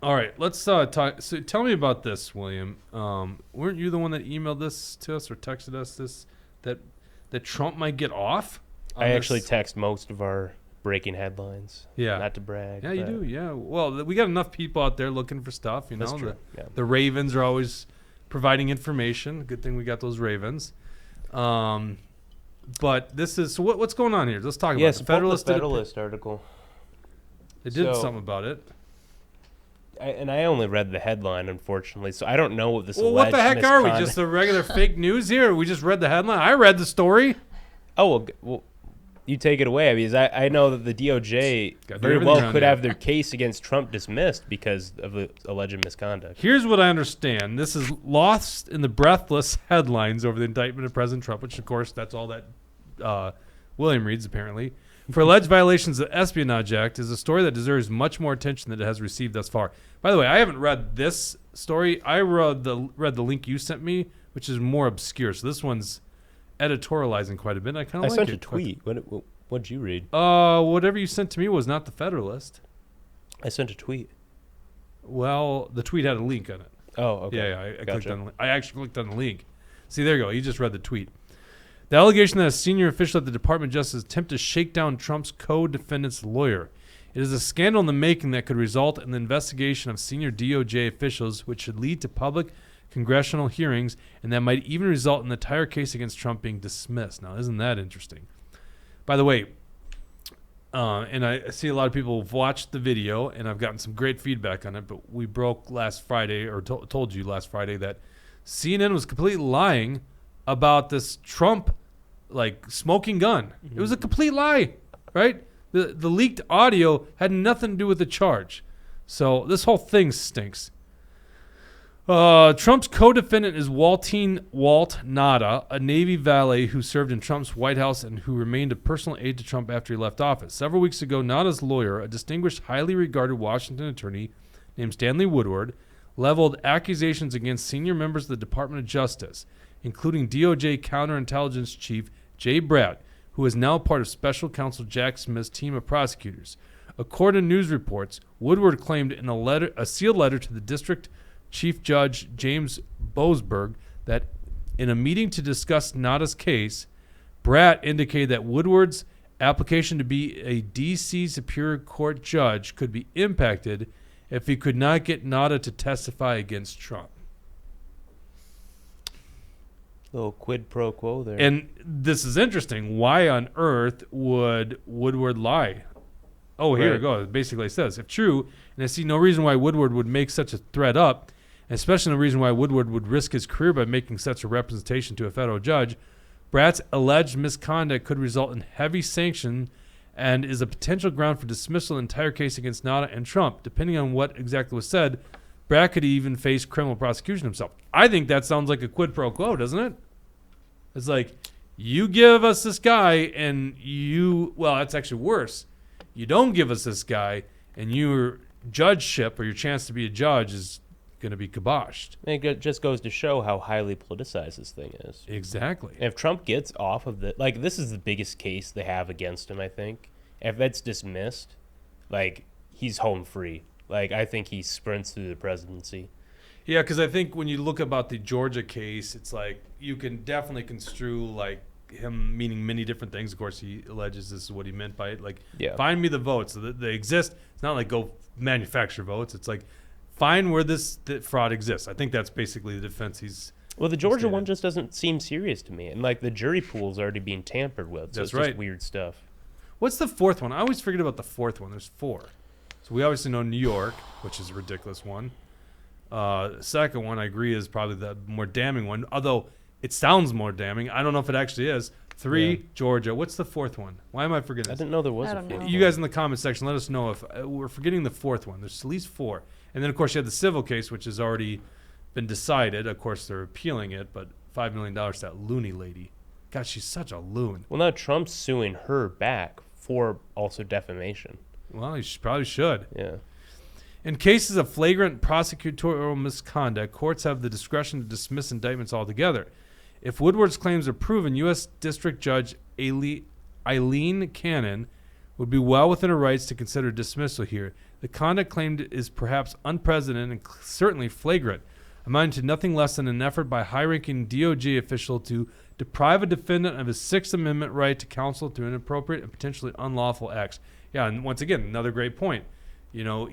Speaker 1: All right, let's talk. So tell me about this, William. Weren't you the one that emailed this to us or texted us that Trump might get off? on
Speaker 2: I actually
Speaker 1: this?
Speaker 2: text most of our breaking headlines.
Speaker 1: Yeah.
Speaker 2: Not to brag.
Speaker 1: Yeah, you
Speaker 2: but
Speaker 1: do. Yeah. Well, we got enough people out there looking for stuff. You know,
Speaker 2: That's true. Yeah.
Speaker 1: the Ravens are always providing information. Good thing we got those Ravens. But this is so what's going on here? Let's talk about
Speaker 2: Yes,
Speaker 1: it. The
Speaker 2: Federalist,
Speaker 1: Federalist.
Speaker 2: article.
Speaker 1: They did
Speaker 2: So-
Speaker 1: something about it.
Speaker 2: I only read the headline, unfortunately, so I don't know what this.
Speaker 1: Well, what the
Speaker 2: alleged
Speaker 1: heck are we?
Speaker 2: misconduct-
Speaker 1: Just a regular fake news here? We just read the headline. I read the story.
Speaker 2: Oh well, you take it away because I know that the DOJ
Speaker 1: Gotta do
Speaker 2: very
Speaker 1: everything
Speaker 2: well
Speaker 1: around
Speaker 2: could
Speaker 1: here.
Speaker 2: have their case against Trump dismissed because of the alleged misconduct.
Speaker 1: Here's what I understand. This is lost in the breathless headlines over the indictment of President Trump, which, of course, that's all that William reads, apparently. For alleged violations of the Espionage Act is a story that deserves much more attention than it has received thus far. By the way, I haven't read this story. I read the link you sent me, which is more obscure. So this one's editorializing quite a bit. I kind
Speaker 2: I
Speaker 1: of like
Speaker 2: sent
Speaker 1: it.
Speaker 2: a tweet. What'd you read?
Speaker 1: Whatever you sent to me was not the Federalist.
Speaker 2: I sent a tweet.
Speaker 1: Well, the tweet had a link on it.
Speaker 2: Oh, okay.
Speaker 1: Yeah, I clicked
Speaker 2: Gotcha.
Speaker 1: on. I actually clicked on the link. See, there you go. You just read the tweet. The allegation that a senior official at the Department of Justice attempted to shake down Trump's co-defendant's lawyer. It is a scandal in the making that could result in the investigation of senior DOJ officials, which should lead to public congressional hearings, and that might even result in the entire case against Trump being dismissed. Now, isn't that interesting? By the way, and I see a lot of people have watched the video, and I've gotten some great feedback on it, but we broke last Friday, or told you last Friday, that CNN was completely lying about this Trump, smoking gun. Mm-hmm. It was a complete lie, right? The leaked audio had nothing to do with the charge. So this whole thing stinks. Trump's co-defendant is Walt Nada, a Navy valet who served in Trump's White House and who remained a personal aide to Trump after he left office. Several weeks ago, Nada's lawyer, a distinguished, highly regarded Washington attorney named Stanley Woodward, leveled accusations against senior members of the Department of Justice, including DOJ counterintelligence chief Jay Bratt, who is now part of special counsel Jack Smith's team of prosecutors. According to news reports, Woodward claimed in a sealed letter to the district Chief Judge James Boasberg that in a meeting to discuss Nada's case, Bratt indicated that Woodward's application to be a D.C. Superior Court judge could be impacted if he could not get Nada to testify against Trump.
Speaker 2: Little quid pro quo there.
Speaker 1: And this is interesting. Why on earth would Woodward lie? Oh, here
Speaker 2: Right.
Speaker 1: it goes. Basically it says, if true, and I see no reason why Woodward would make such a threat up, and especially no reason why Woodward would risk his career by making such a representation to a federal judge, Bratt's alleged misconduct could result in heavy sanction and is a potential ground for dismissal of the entire case against Nada and Trump. Depending on what exactly was said, Bratt could even face criminal prosecution himself. I think that sounds like a quid pro quo, doesn't it? It's like, you give us this guy and that's actually worse. You don't give us this guy and your judgeship or your chance to be a judge is going to be kiboshed.
Speaker 2: And it just goes to show how highly politicized this thing is.
Speaker 1: Exactly.
Speaker 2: And if Trump gets off of this is the biggest case they have against him, I think. If that's dismissed, he's home free. I think he sprints through the presidency.
Speaker 1: Yeah, because I think when you look about the Georgia case, it's you can definitely construe him meaning many different things. Of course, he alleges this is what he meant by it. Find me the votes. So they exist. It's not go manufacture votes. It's find where this fraud exists. I think that's basically the defense he's...
Speaker 2: Well, the Georgia one just doesn't seem serious to me. And the jury pool's already being tampered with. So
Speaker 1: That's
Speaker 2: it's
Speaker 1: right.
Speaker 2: just weird stuff.
Speaker 1: What's the fourth one? I always forget about the fourth one. There's four. So we obviously know New York, which is a ridiculous one. Second one, I agree, is probably the more damning one, although it sounds more damning. I don't know if it actually is. 3,
Speaker 2: Yeah.
Speaker 1: Georgia. What's the fourth one? Why am I forgetting
Speaker 2: I
Speaker 1: this?
Speaker 2: didn't know there was
Speaker 3: I
Speaker 2: a
Speaker 3: don't
Speaker 2: fourth.
Speaker 3: know.
Speaker 1: You guys in the comment section, let us know if we're forgetting the fourth one. There's at least 4. And then, of course, you have the civil case, which has already been decided. Of course, they're appealing it, but $5 million to that loony lady. God, she's such a loon.
Speaker 2: Well, now Trump's suing her back for also defamation.
Speaker 1: Well, he probably should.
Speaker 2: Yeah.
Speaker 1: In cases of flagrant prosecutorial misconduct, courts have the discretion to dismiss indictments altogether. If Woodward's claims are proven, U.S. District Judge Eileen Cannon would be well within her rights to consider dismissal here. The conduct claimed is perhaps unprecedented and certainly flagrant, amounting to nothing less than an effort by a high-ranking DOJ official to deprive a defendant of his Sixth Amendment right to counsel to inappropriate and potentially unlawful acts. Yeah, and once again, another great point. You know,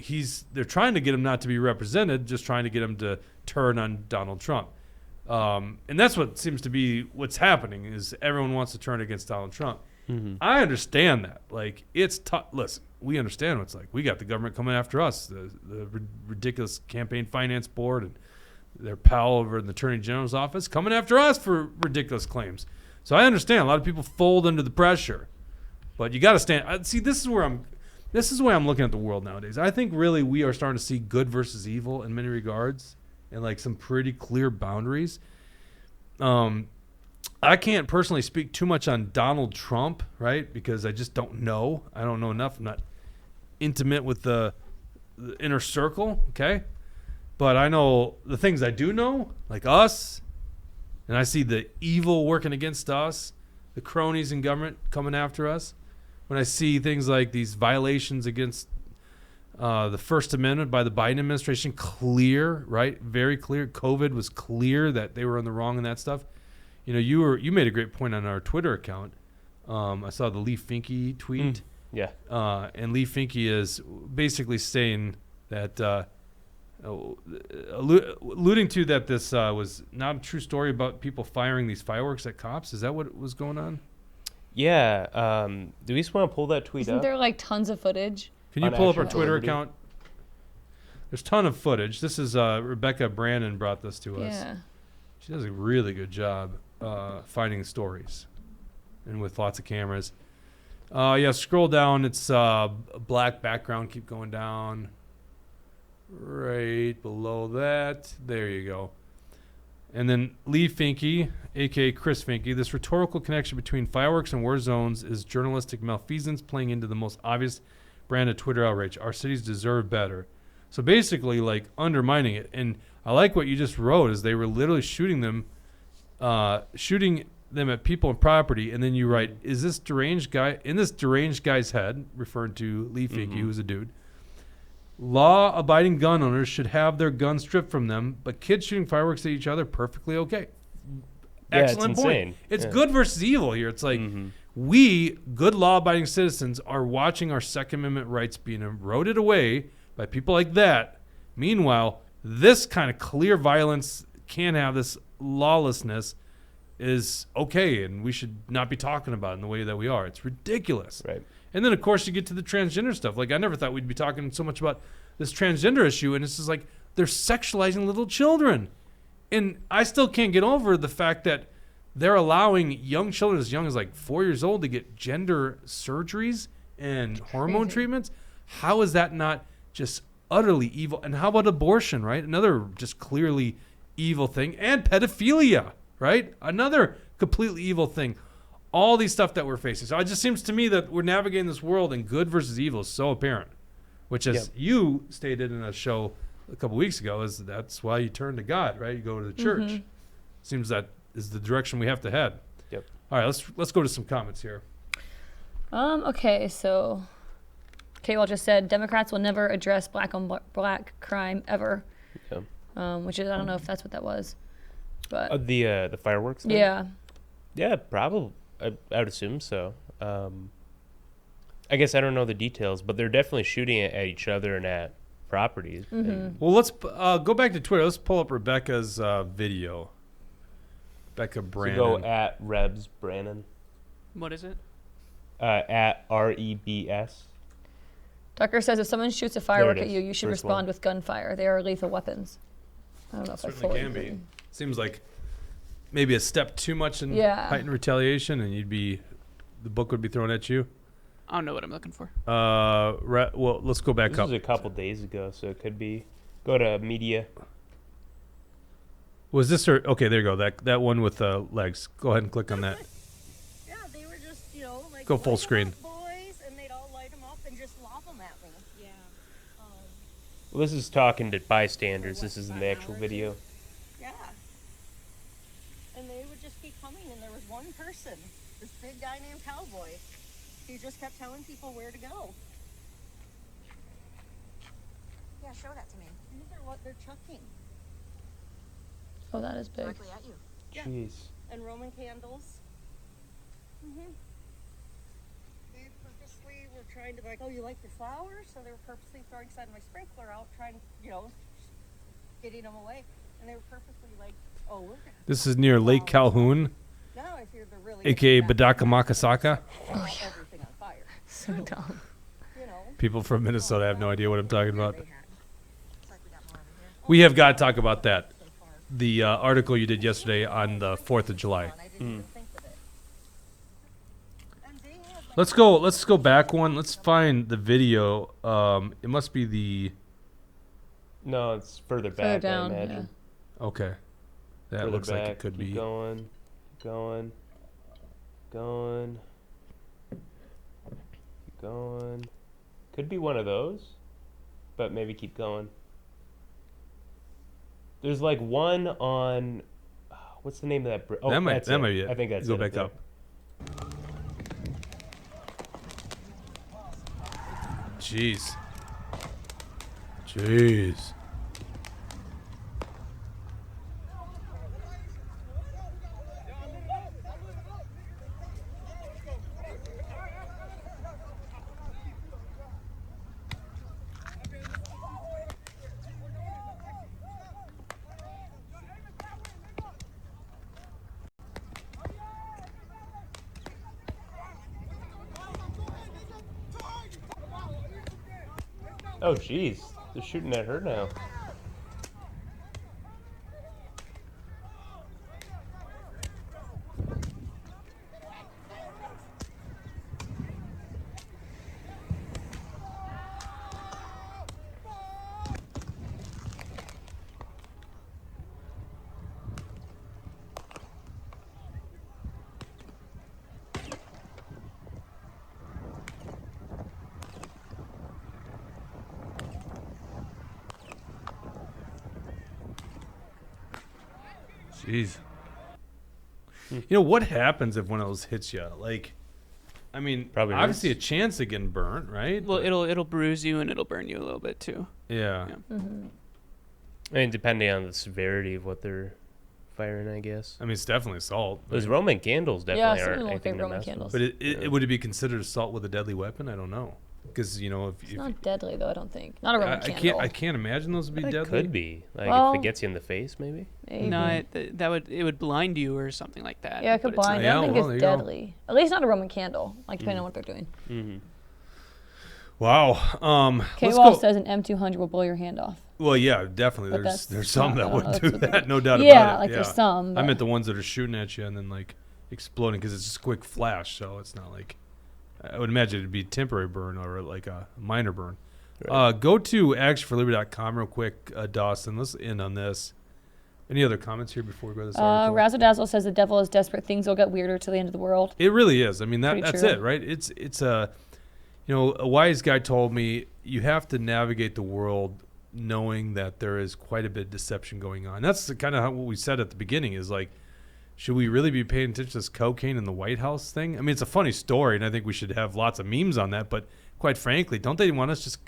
Speaker 1: they're trying to get him not to be represented, just trying to get him to turn on Donald Trump. And that's what seems to be what's happening is everyone wants to turn against Donald Trump.
Speaker 2: Mm-hmm.
Speaker 1: I understand that. Like, it's tough. Listen, we understand what it's like. We got the government coming after us, the ridiculous campaign finance board and their pal over in the attorney general's office coming after us for ridiculous claims. So I understand a lot of people fold under the pressure, but you got to stand. See, this is the way I'm looking at the world nowadays. I think really we are starting to see good versus evil in many regards, and like some pretty clear boundaries. I can't personally speak too much on Donald Trump, right? Because I just don't know. I don't know enough. I'm not intimate with the inner circle, okay? But I know the things I do know, like us, and I see the evil working against us, the cronies in government coming after us. When I see things like these violations against the First Amendment by the Biden administration, clear, right? Very clear. COVID was clear that they were on the wrong in that stuff. You know, you made a great point on our Twitter account. I saw the Lee Finke tweet.
Speaker 2: Yeah.
Speaker 1: And Lee Finke is basically saying that, alluding to that this was not a true story about people firing these fireworks at cops. Is that what was going on?
Speaker 2: Yeah. Do we just want to pull that tweet
Speaker 3: Isn't
Speaker 2: up?
Speaker 3: there like tons of footage?
Speaker 1: Can you
Speaker 2: On
Speaker 1: pull up our
Speaker 2: Actual
Speaker 1: Twitter
Speaker 2: Liberty?
Speaker 1: account? There's a ton of footage. This is Rebecca Brandon brought this to us.
Speaker 3: Yeah.
Speaker 1: She does a really good job finding stories and with lots of cameras. Yeah, scroll down. It's a black background. Keep going down. Right below that. There you go. And then Lee Finke, a.k.a. Chris Finke. This rhetorical connection between fireworks and war zones is journalistic malfeasance playing into the most obvious brand of Twitter outrage. Our cities deserve better. So basically, like, undermining it. And I like what you just wrote is they were literally shooting them at people and property. And then you write, is this deranged guy, in this deranged guy's head, referring to Lee Finke, who's a dude, law-abiding gun owners should have their guns stripped from them, but kids shooting fireworks at each other, perfectly okay.
Speaker 2: Yeah,
Speaker 1: Excellent
Speaker 2: it's
Speaker 1: point.
Speaker 2: insane.
Speaker 1: It's
Speaker 2: Yeah.
Speaker 1: good versus evil here. It's like we, good law-abiding citizens, are watching our Second Amendment rights being eroded away by people like that. Meanwhile, this kind of clear violence can have this lawlessness is okay, and we should not be talking about it in the way that we are. It's ridiculous.
Speaker 2: Right.
Speaker 1: And then, of course, you get to the transgender stuff. Like, I never thought we'd be talking so much about this transgender issue, and it's just like they're sexualizing little children. And I still can't get over the fact that they're allowing young children as young as like 4 years old to get gender surgeries and hormone
Speaker 3: crazy.
Speaker 1: treatments. How is that not just utterly evil? And how about abortion, right? Another just clearly evil thing. And pedophilia, right? Another completely evil thing. All these stuff that we're facing. So it just seems to me that we're navigating this world and good versus evil is so apparent, which, as you stated in a show a couple weeks ago, is that's why you turn to God, right? You go to the church. Seems that is the direction we have to head.
Speaker 2: Yep.
Speaker 1: All right, let's go to some comments here.
Speaker 3: Okay, so K-Wall just said Democrats will never address black on black crime ever.
Speaker 2: Yeah.
Speaker 3: Which is, I don't know if that's what that was, but
Speaker 2: The fireworks thing?
Speaker 3: yeah.
Speaker 2: Yeah, probably. I would assume so. I guess I don't know the details, but they're definitely shooting it at each other and at properties. And
Speaker 1: Well, let's go back to Twitter. Let's pull up Rebecca's video. Rebecca
Speaker 2: so
Speaker 1: Brandon.
Speaker 2: go at Rebs Brannon.
Speaker 4: What is it?
Speaker 2: At REBS.
Speaker 3: Tucker says if someone shoots a firework
Speaker 2: There
Speaker 3: at
Speaker 2: it
Speaker 3: you,
Speaker 2: is.
Speaker 3: you should
Speaker 2: First
Speaker 3: respond
Speaker 2: one.
Speaker 3: with gunfire. They are lethal weapons. I don't know if I
Speaker 1: Certainly
Speaker 3: fully
Speaker 1: can be.
Speaker 3: agree.
Speaker 1: Seems like maybe a step too much in heightened retaliation, and the book would be thrown at you.
Speaker 4: I don't know what I'm looking for.
Speaker 1: Well, let's go back
Speaker 2: This
Speaker 1: up.
Speaker 2: was a couple days ago, so it could be. Go to media.
Speaker 1: Was this her? Okay, there you go. That one with the legs. Go ahead and click on that.
Speaker 11: Yeah, they were just, like
Speaker 1: go full screen.
Speaker 11: Boys, and they'd all light them up and just lob them at me. Yeah.
Speaker 2: Well, this is talking to bystanders. This isn't the actual video.
Speaker 11: Yeah. And they would just keep coming, and there was one person, this big guy named Cowboy. He just kept telling people where to go.
Speaker 6: Yeah, show that to me.
Speaker 11: These are what they're chucking.
Speaker 3: Oh, that is big.
Speaker 6: Directly at you.
Speaker 2: Jeez.
Speaker 11: And Roman candles. They purposely were trying to oh, you like your flowers? So they were purposely throwing side of my sprinkler out, trying, getting them away. And they were purposely oh, look at
Speaker 1: This is near Lake Calhoun,
Speaker 11: now if you're the really
Speaker 1: aka Badaka Makasaka.
Speaker 11: Oh, yeah. Everything on fire.
Speaker 3: So dumb.
Speaker 1: People from Minnesota have no idea what I'm talking about. We have got to talk about that. The article you did yesterday on the 4th of July. Let's go back one. Let's find the video. It must be the...
Speaker 2: No, it's further back,
Speaker 3: Further down,
Speaker 2: I imagine.
Speaker 1: Okay. That
Speaker 2: Further
Speaker 1: looks like
Speaker 2: back,
Speaker 1: it could
Speaker 2: keep
Speaker 1: be.
Speaker 2: Going. Could be one of those, but maybe keep going. There's like one on, what's the name of that bridge? Oh,
Speaker 1: That might
Speaker 2: that's it.
Speaker 1: be it.
Speaker 2: I think that's
Speaker 1: Go
Speaker 2: it.
Speaker 1: back
Speaker 2: there.
Speaker 1: up. Jeez.
Speaker 2: Oh, jeez. They're shooting at her now.
Speaker 1: Jeez. You know, what happens if one of those hits you? Like, I mean,
Speaker 2: Probably
Speaker 1: obviously
Speaker 2: hurts.
Speaker 1: a chance of getting burnt, right?
Speaker 4: Well,
Speaker 1: But-
Speaker 4: it'll bruise you and it'll burn you a little bit too.
Speaker 1: Yeah.
Speaker 2: I mean, depending on the severity of what they're firing, I guess.
Speaker 1: I mean, it's definitely assault.
Speaker 2: Those
Speaker 1: right?
Speaker 2: Roman candles
Speaker 3: Yeah,
Speaker 2: definitely
Speaker 3: some
Speaker 2: aren't
Speaker 3: people
Speaker 2: anything
Speaker 3: think
Speaker 2: to
Speaker 3: Roman
Speaker 2: mess with.
Speaker 3: candles.
Speaker 1: But it would it be considered assault with a deadly weapon? I don't know. Because, you know,
Speaker 3: It's not deadly though. I don't think. Not a Roman candle.
Speaker 1: I can't imagine those would be
Speaker 2: It
Speaker 1: deadly.
Speaker 2: could be. Like,
Speaker 3: Well,
Speaker 2: if it gets you in the face, maybe.
Speaker 3: Maybe.
Speaker 4: No, it would blind you or something like that.
Speaker 3: Yeah, it could
Speaker 4: but it's
Speaker 3: blind.
Speaker 1: Yeah,
Speaker 3: I don't think
Speaker 1: well, there
Speaker 3: it's
Speaker 1: you go.
Speaker 3: deadly. At least not a Roman candle. Like depending on what they're doing.
Speaker 2: Mm-hmm.
Speaker 1: Wow.
Speaker 3: K
Speaker 1: Let's
Speaker 3: Wall
Speaker 1: go.
Speaker 3: says an M200 will blow your hand off.
Speaker 1: Well, yeah, definitely.
Speaker 3: But
Speaker 1: There's
Speaker 3: that's
Speaker 1: some
Speaker 3: not-
Speaker 1: that
Speaker 3: I don't
Speaker 1: would
Speaker 3: know,
Speaker 1: do
Speaker 3: that's what
Speaker 1: that,
Speaker 3: they-
Speaker 1: no doubt
Speaker 3: Yeah,
Speaker 1: about it.
Speaker 3: like there's some,
Speaker 1: I
Speaker 3: but-
Speaker 1: meant the ones that are shooting at you and then like exploding because it's just a quick flash. So it's not like I would imagine it'd be a temporary burn or like a minor burn.
Speaker 2: Right.
Speaker 1: Go to actionforliberty.com real quick, Dawson. Let's end on this. Any other comments here before we go to this article?
Speaker 3: Razzle Dazzle says the devil is desperate. Things will get weirder till the end of the world.
Speaker 1: It really is. I mean,
Speaker 3: Pretty
Speaker 1: that's
Speaker 3: true.
Speaker 1: it, right? It's a, you know, a wise guy told me you have to navigate the world knowing that there is quite a bit of deception going on. That's kind of what we said at the beginning is like, should we really be paying attention to this cocaine in the White House thing? I mean, it's a funny story, and I think we should have lots of memes on that. But quite frankly, don't they want us just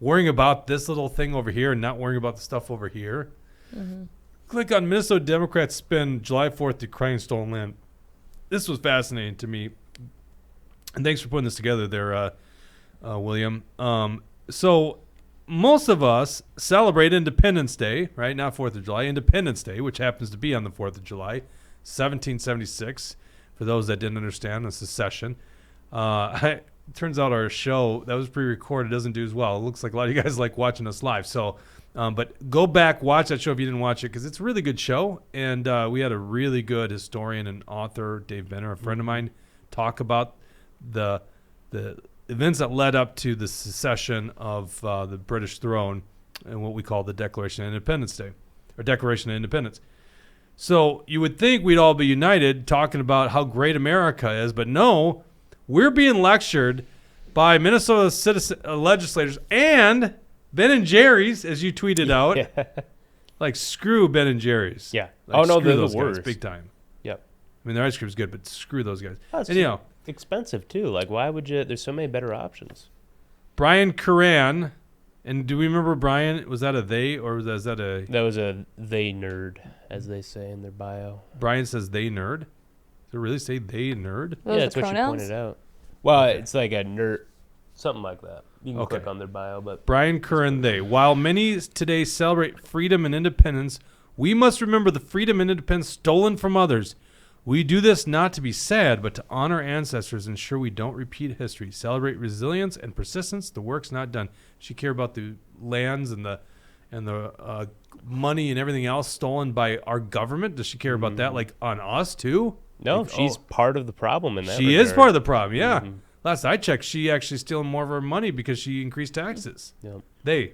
Speaker 1: worrying about this little thing over here and not worrying about the stuff over here?
Speaker 3: Mm-hmm.
Speaker 1: Click on Minnesota Democrats spend July 4th decrying stolen land. This was fascinating to me. And thanks for putting this together there, William. So most of us celebrate Independence Day, right? Not 4th of July. Independence Day, which happens to be on the 4th of July, 1776. For those that didn't understand, the secession. turns out our show that was pre-recorded doesn't do as well. It looks like a lot of you guys like watching us live. So, but go back, watch that show if you didn't watch it, because it's a really good show. And we had a really good historian and author, Dave Benner, a friend of mine, talk about the events that led up to the secession of the British throne and what we call the Declaration of Independence Day, or Declaration of Independence. So you would think we'd all be united talking about how great America is, but no, we're being lectured by Minnesota legislators and Ben and Jerry's, as you tweeted out.
Speaker 2: Yeah.
Speaker 1: Like, screw Ben and Jerry's.
Speaker 2: Yeah.
Speaker 1: Like,
Speaker 2: Oh, no,
Speaker 1: screw
Speaker 2: they're
Speaker 1: those
Speaker 2: the
Speaker 1: guys
Speaker 2: worst.
Speaker 1: big time.
Speaker 2: Yep.
Speaker 1: I mean, their ice cream's good, but screw those guys.
Speaker 2: Oh, it's
Speaker 1: and, you know,
Speaker 2: expensive, too. Like, why would you? There's so many better options.
Speaker 1: Brian Curran, and do we remember Brian? Was that a they, or was that a...
Speaker 2: That was a they nerd, as they say in their bio.
Speaker 1: Brian says they nerd? Does it really say they nerd?
Speaker 3: Those
Speaker 2: yeah, that's what
Speaker 3: pronouns?
Speaker 2: you pointed out. Well, it's like a nerd, something like that. You can click on their bio, but...
Speaker 1: Brian Curran, they. While many today celebrate freedom and independence, we must remember the freedom and independence stolen from others. We do this not to be sad, but to honor ancestors, ensure we don't repeat history, celebrate resilience and persistence. The work's not done. She care about the lands and the money and everything else stolen by our government. Does she care about that, like, on us too?
Speaker 2: No,
Speaker 1: like,
Speaker 2: she's part of the problem in that
Speaker 1: She
Speaker 2: regard.
Speaker 1: is part of the problem, yeah. Last I checked, she actually stealing more of our money because she increased taxes.
Speaker 2: Yep.
Speaker 1: They.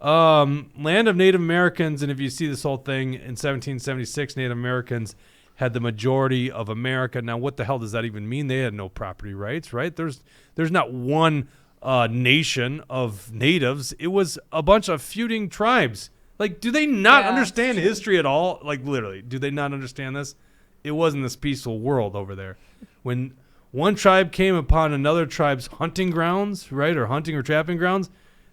Speaker 1: Land of Native Americans, and if you see this whole thing, in 1776, Native Americans had the majority of America. Now, what the hell does that even mean? They had no property rights, right? There's not one nation of natives. It was a bunch of feuding tribes. Like, do they not understand history at all? Like, literally, do they not understand this? It wasn't this peaceful world over there. When one tribe came upon another tribe's hunting grounds, right, or hunting or trapping grounds,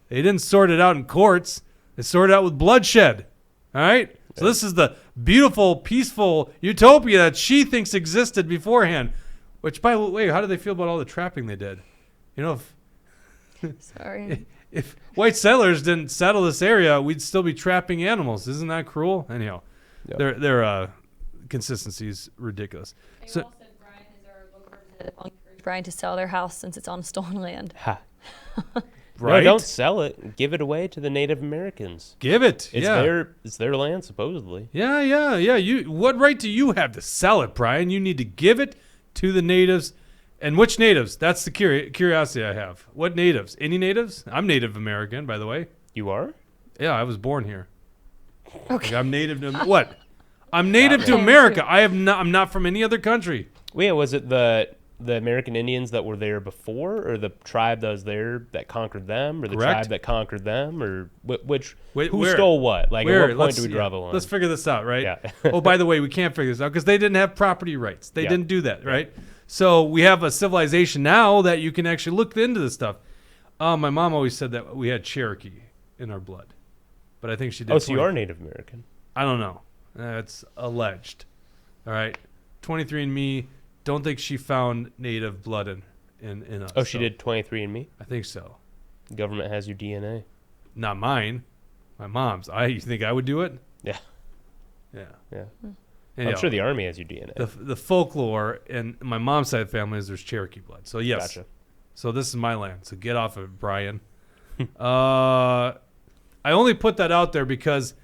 Speaker 1: they didn't sort it out in courts. They sorted it out with bloodshed, all right? So this is the beautiful, peaceful utopia that she thinks existed beforehand. Which, by the way, how do they feel about all the trapping they did? You know,
Speaker 3: Sorry.
Speaker 1: if white settlers didn't settle this area, we'd still be trapping animals. Isn't that cruel? Anyhow, their consistency is ridiculous. So,
Speaker 3: Brian to sell their house since it's on stolen land.
Speaker 2: Ha.
Speaker 1: right?
Speaker 2: No, don't sell it. Give it away to the Native Americans.
Speaker 1: Give it.
Speaker 2: It's their land, supposedly.
Speaker 1: Yeah. What right do you have to sell it, Brian? You need to give it to the natives. And which natives? That's the curiosity I have. What natives? Any natives? I'm Native American, by the way.
Speaker 2: You are?
Speaker 1: Yeah, I was born here. Okay. Like, I'm native to what? I'm native to America. I'm not from any other country.
Speaker 2: Well, yeah, was it the American Indians that were there before, or the tribe that was there that conquered them, or the tribe that conquered them, or who stole what? Like, at what point do we draw the line?
Speaker 1: Let's figure this out, right?
Speaker 2: Yeah.
Speaker 1: Oh, by the way, we can't figure this out because they didn't have property rights. They didn't do that, right? So we have a civilization now that you can actually look into this stuff. My mom always said that we had Cherokee in our blood, but I think she did.
Speaker 2: Oh, so you are Native American?
Speaker 1: I don't know. It's alleged. All right, 23andMe. Don't think she found native blood in us.
Speaker 2: Oh, she did 23andMe?
Speaker 1: I think so.
Speaker 2: The government has your DNA.
Speaker 1: Not mine. My mom's. You think I would do it?
Speaker 2: Yeah.
Speaker 1: Yeah.
Speaker 2: I'm sure the Army has your DNA.
Speaker 1: The folklore in my mom's side of the family is there's Cherokee blood. So, yes.
Speaker 2: Gotcha.
Speaker 1: So, this is my land. So, get off of it, Brian. I only put that out there because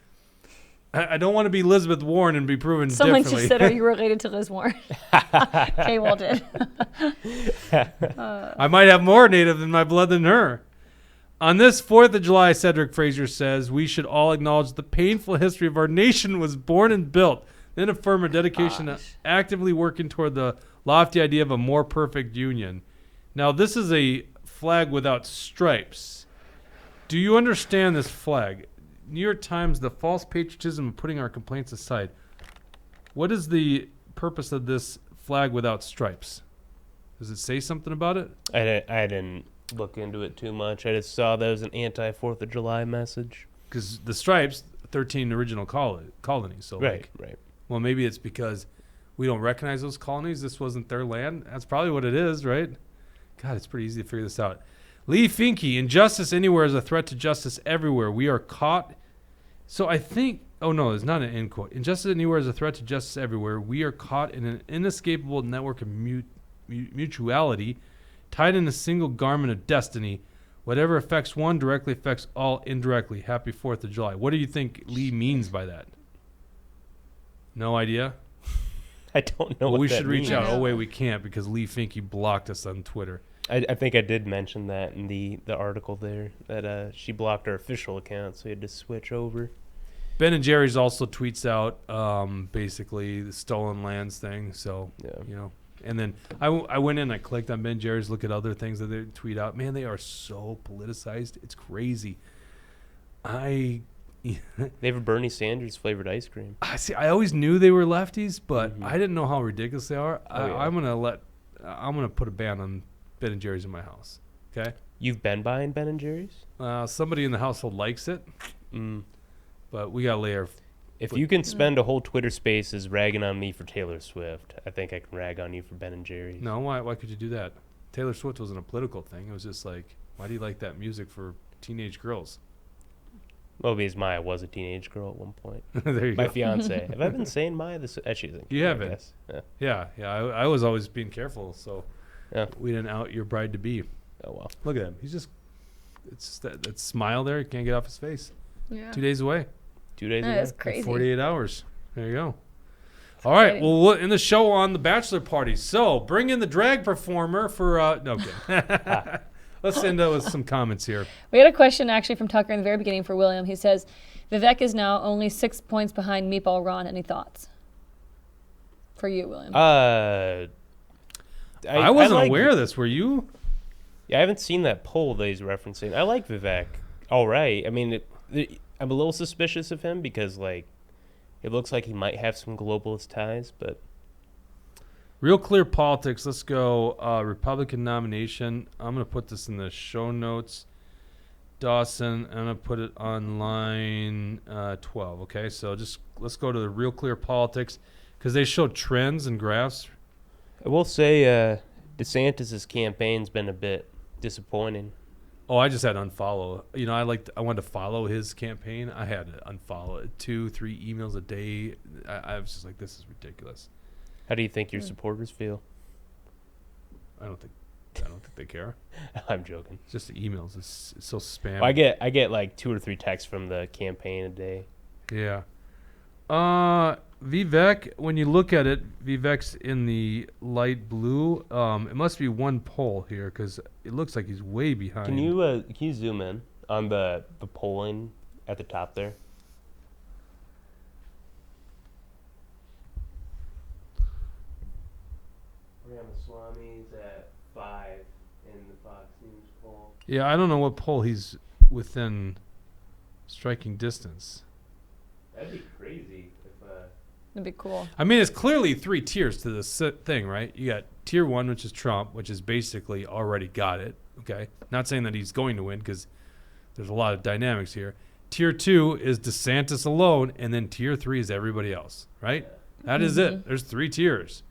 Speaker 1: I don't want to be Elizabeth Warren and be proven
Speaker 3: Someone
Speaker 1: differently.
Speaker 3: just said, are you related to Liz Warren? K-Wall did.
Speaker 1: I might have more native in my blood than her. On this 4th of July, Cedric Frazier says, we should all acknowledge the painful history of our nation was born and built, then affirm a dedication to actively working toward the lofty idea of a more perfect union. Now, this is a flag without stripes. Do you understand this flag? New York Times, the false patriotism of putting our complaints aside. What is the purpose of this flag without stripes? Does it say something about it?
Speaker 2: I didn't look into it too much. I just saw that as an anti-4th of July message.
Speaker 1: Because the stripes, 13 original colonies. So
Speaker 2: right.
Speaker 1: Well, maybe it's because we don't recognize those colonies. This wasn't their land. That's probably what it is, right? God, it's pretty easy to figure this out. Lee Finke, injustice anywhere is a threat to justice everywhere. We are caught. So I think, oh no, it's not an end quote. Injustice anywhere is a threat to justice everywhere. We are caught in an inescapable network of mutuality. tied in a single garment of destiny. Whatever affects one directly affects all indirectly. Happy 4th of July. What do you think Lee means by that? No idea?
Speaker 2: I don't know
Speaker 1: Well,
Speaker 2: what
Speaker 1: we
Speaker 2: that
Speaker 1: should reach
Speaker 2: means.
Speaker 1: out. Oh, wait, we can't because Lee Finke blocked us on Twitter.
Speaker 2: I think I did mention that in the article there, that she blocked our official account, so we had to switch over.
Speaker 1: Ben & Jerry's also tweets out basically the stolen lands thing. So, you know. And then I went in, I clicked on Ben & Jerry's, look at other things that they tweet out. Man, they are so politicized. It's crazy.
Speaker 2: They have a Bernie Sanders flavored ice cream.
Speaker 1: I always knew they were lefties, but I didn't know how ridiculous they are. I'm gonna put a ban on Ben & Jerry's in my house. Okay.
Speaker 2: You've been buying Ben & Jerry's?
Speaker 1: Somebody in the household likes it, but we gotta lay our.
Speaker 2: If you can spend a whole Twitter Spaces ragging on me for Taylor Swift, I think I can rag on you for Ben & Jerry's.
Speaker 1: No, why could you do that? Taylor Swift wasn't a political thing. It was just like, why do you like that music for teenage girls?
Speaker 2: Well, because Maya was a teenage girl at one point.
Speaker 1: There you
Speaker 2: My
Speaker 1: go.
Speaker 2: fiance. Have I been saying Maya? She isn't.
Speaker 1: You
Speaker 2: I
Speaker 1: haven't.
Speaker 2: guess.
Speaker 1: Yeah. I was always being careful, so
Speaker 2: Yeah.
Speaker 1: we didn't out your bride to be.
Speaker 2: Oh well.
Speaker 1: Look at him. He's just. It's just that smile there. He can't get off his face.
Speaker 3: Yeah.
Speaker 1: 2 days away.
Speaker 2: 2 days
Speaker 3: That
Speaker 2: ago.
Speaker 3: is crazy.
Speaker 1: 48 hours. There you go. All right. Well, what in the show on the bachelor party? So bring in the drag performer for. No, I'm kidding. Let's end up with some comments here.
Speaker 3: We had a question actually from Tucker in the very beginning for William. He says, Vivek is now only 6 points behind Meatball Ron. Any thoughts? For you, William.
Speaker 1: I wasn't aware of this. Were you?
Speaker 2: Yeah, I haven't seen that poll that he's referencing. I like Vivek. All right. I mean, I'm a little suspicious of him because, like, it looks like he might have some globalist ties, but.
Speaker 1: Real Clear Politics. Let's go. Republican nomination. I'm going to put this in the show notes. Dawson. I'm going to put it on line 12. Okay, so just let's go to the Real Clear Politics because they show trends and graphs.
Speaker 2: I will say DeSantis' campaign's been a bit disappointing.
Speaker 1: Oh, I just had to unfollow. You know, I wanted to follow his campaign. I had to unfollow it. 2-3 emails a day. I was just like, this is ridiculous.
Speaker 2: How do you think your supporters feel?
Speaker 1: I don't think they care.
Speaker 2: I'm joking.
Speaker 1: It's just the emails. It's so spam.
Speaker 2: Well, I get like 2 or 3 texts from the campaign a day.
Speaker 1: Yeah. Vivek, when you look at it, Vivek's in the light blue. It must be one poll here because it looks like he's way behind.
Speaker 2: Can you zoom in on the polling at the top there? Ramaswamy's at 5 in the Fox News poll.
Speaker 1: Yeah, I don't know what poll he's within striking distance.
Speaker 2: That'd be crazy if.
Speaker 3: That'd be cool.
Speaker 1: I mean, it's clearly 3 tiers to this thing, right? You got tier 1, which is Trump, which is basically already got it. Okay, not saying that he's going to win because there's a lot of dynamics here. Tier 2 is DeSantis alone, and then tier 3 is everybody else, right? That is it. There's 3 tiers,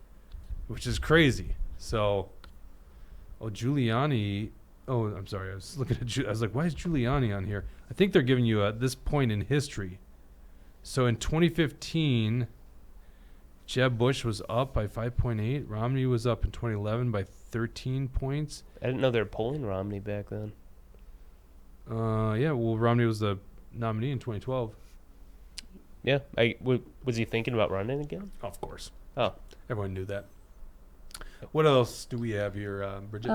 Speaker 1: which is crazy. So, Giuliani. Oh, I'm sorry. I was looking at. I was like, why is Giuliani on here? I think they're giving you this point in history. So in 2015, Jeb Bush was up by 5.8. Romney was up in 2011 by 13 points.
Speaker 2: I didn't know they were polling Romney back then.
Speaker 1: Yeah. Well, Romney was the nominee in 2012.
Speaker 2: Yeah. Was he thinking about running again?
Speaker 1: Of course.
Speaker 2: Oh.
Speaker 1: Everyone knew that. What else do we have here, Bridget?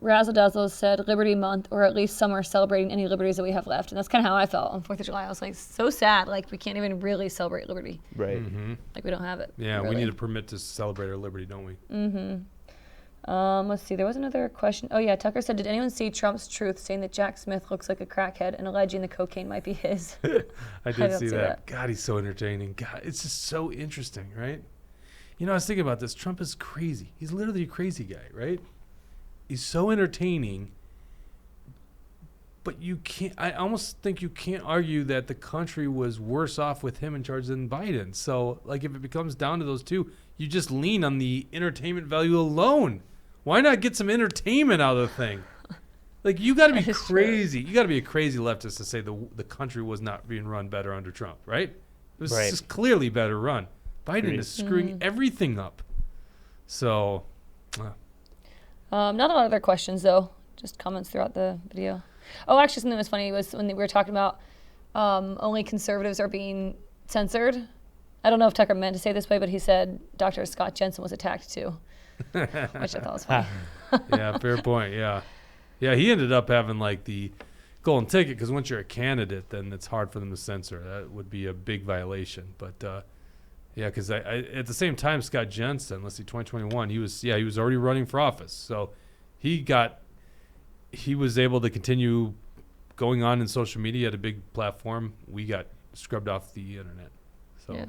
Speaker 3: Razzle Dazzle said Liberty Month, or at least some are celebrating any liberties that we have left. And that's kind of how I felt on 4th of July. I was like, so sad. Like, we can't even really celebrate liberty.
Speaker 2: Right.
Speaker 1: Mm-hmm.
Speaker 3: Like, we don't have it.
Speaker 1: Yeah,
Speaker 3: really.
Speaker 1: we need a permit to celebrate our liberty, don't we?
Speaker 3: Mm-hmm. Let's see. There was another question. Oh, yeah. Tucker said, did anyone see Trump's truth saying that Jack Smith looks like a crackhead and alleging the cocaine might be his?
Speaker 1: I did see that. God, he's so entertaining. God, it's just so interesting, right? You know, I was thinking about this. Trump is crazy. He's literally a crazy guy, right? He's so entertaining, but you can't. I almost think you can't argue that the country was worse off with him in charge than Biden. So, like, if it becomes down to those two, you just lean on the entertainment value alone. Why not get some entertainment out of the thing? Like, you got to be crazy. You got to be a crazy leftist to say the country was not being run better under Trump, right? It was just clearly better run. Biden is screwing everything up. So,
Speaker 3: Not a lot of other questions, though. Just comments throughout the video. Oh, actually, something that was funny was when we were talking about only conservatives are being censored. I don't know if Tucker meant to say it this way, but he said Dr. Scott Jensen was attacked, too, which I thought was funny.
Speaker 1: Yeah, fair point, yeah. Yeah, he ended up having, like, the golden ticket because once you're a candidate, then it's hard for them to censor. That would be a big violation. But, yeah, because I at the same time, Scott Jensen, let's see, 2021, he was already running for office. So he was able to continue going on in social media at a big platform. We got scrubbed off the internet. So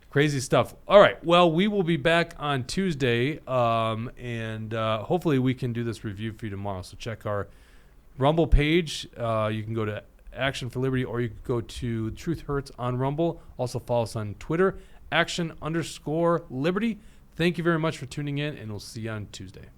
Speaker 1: crazy stuff. All right. Well, we will be back on Tuesday, and hopefully we can do this review for you tomorrow. So check our Rumble page. You can go to Action for Liberty, or you can go to Truth Hurts on Rumble. Also follow us on Twitter, Action_Liberty. Thank you very much for tuning in, and we'll see you on Tuesday.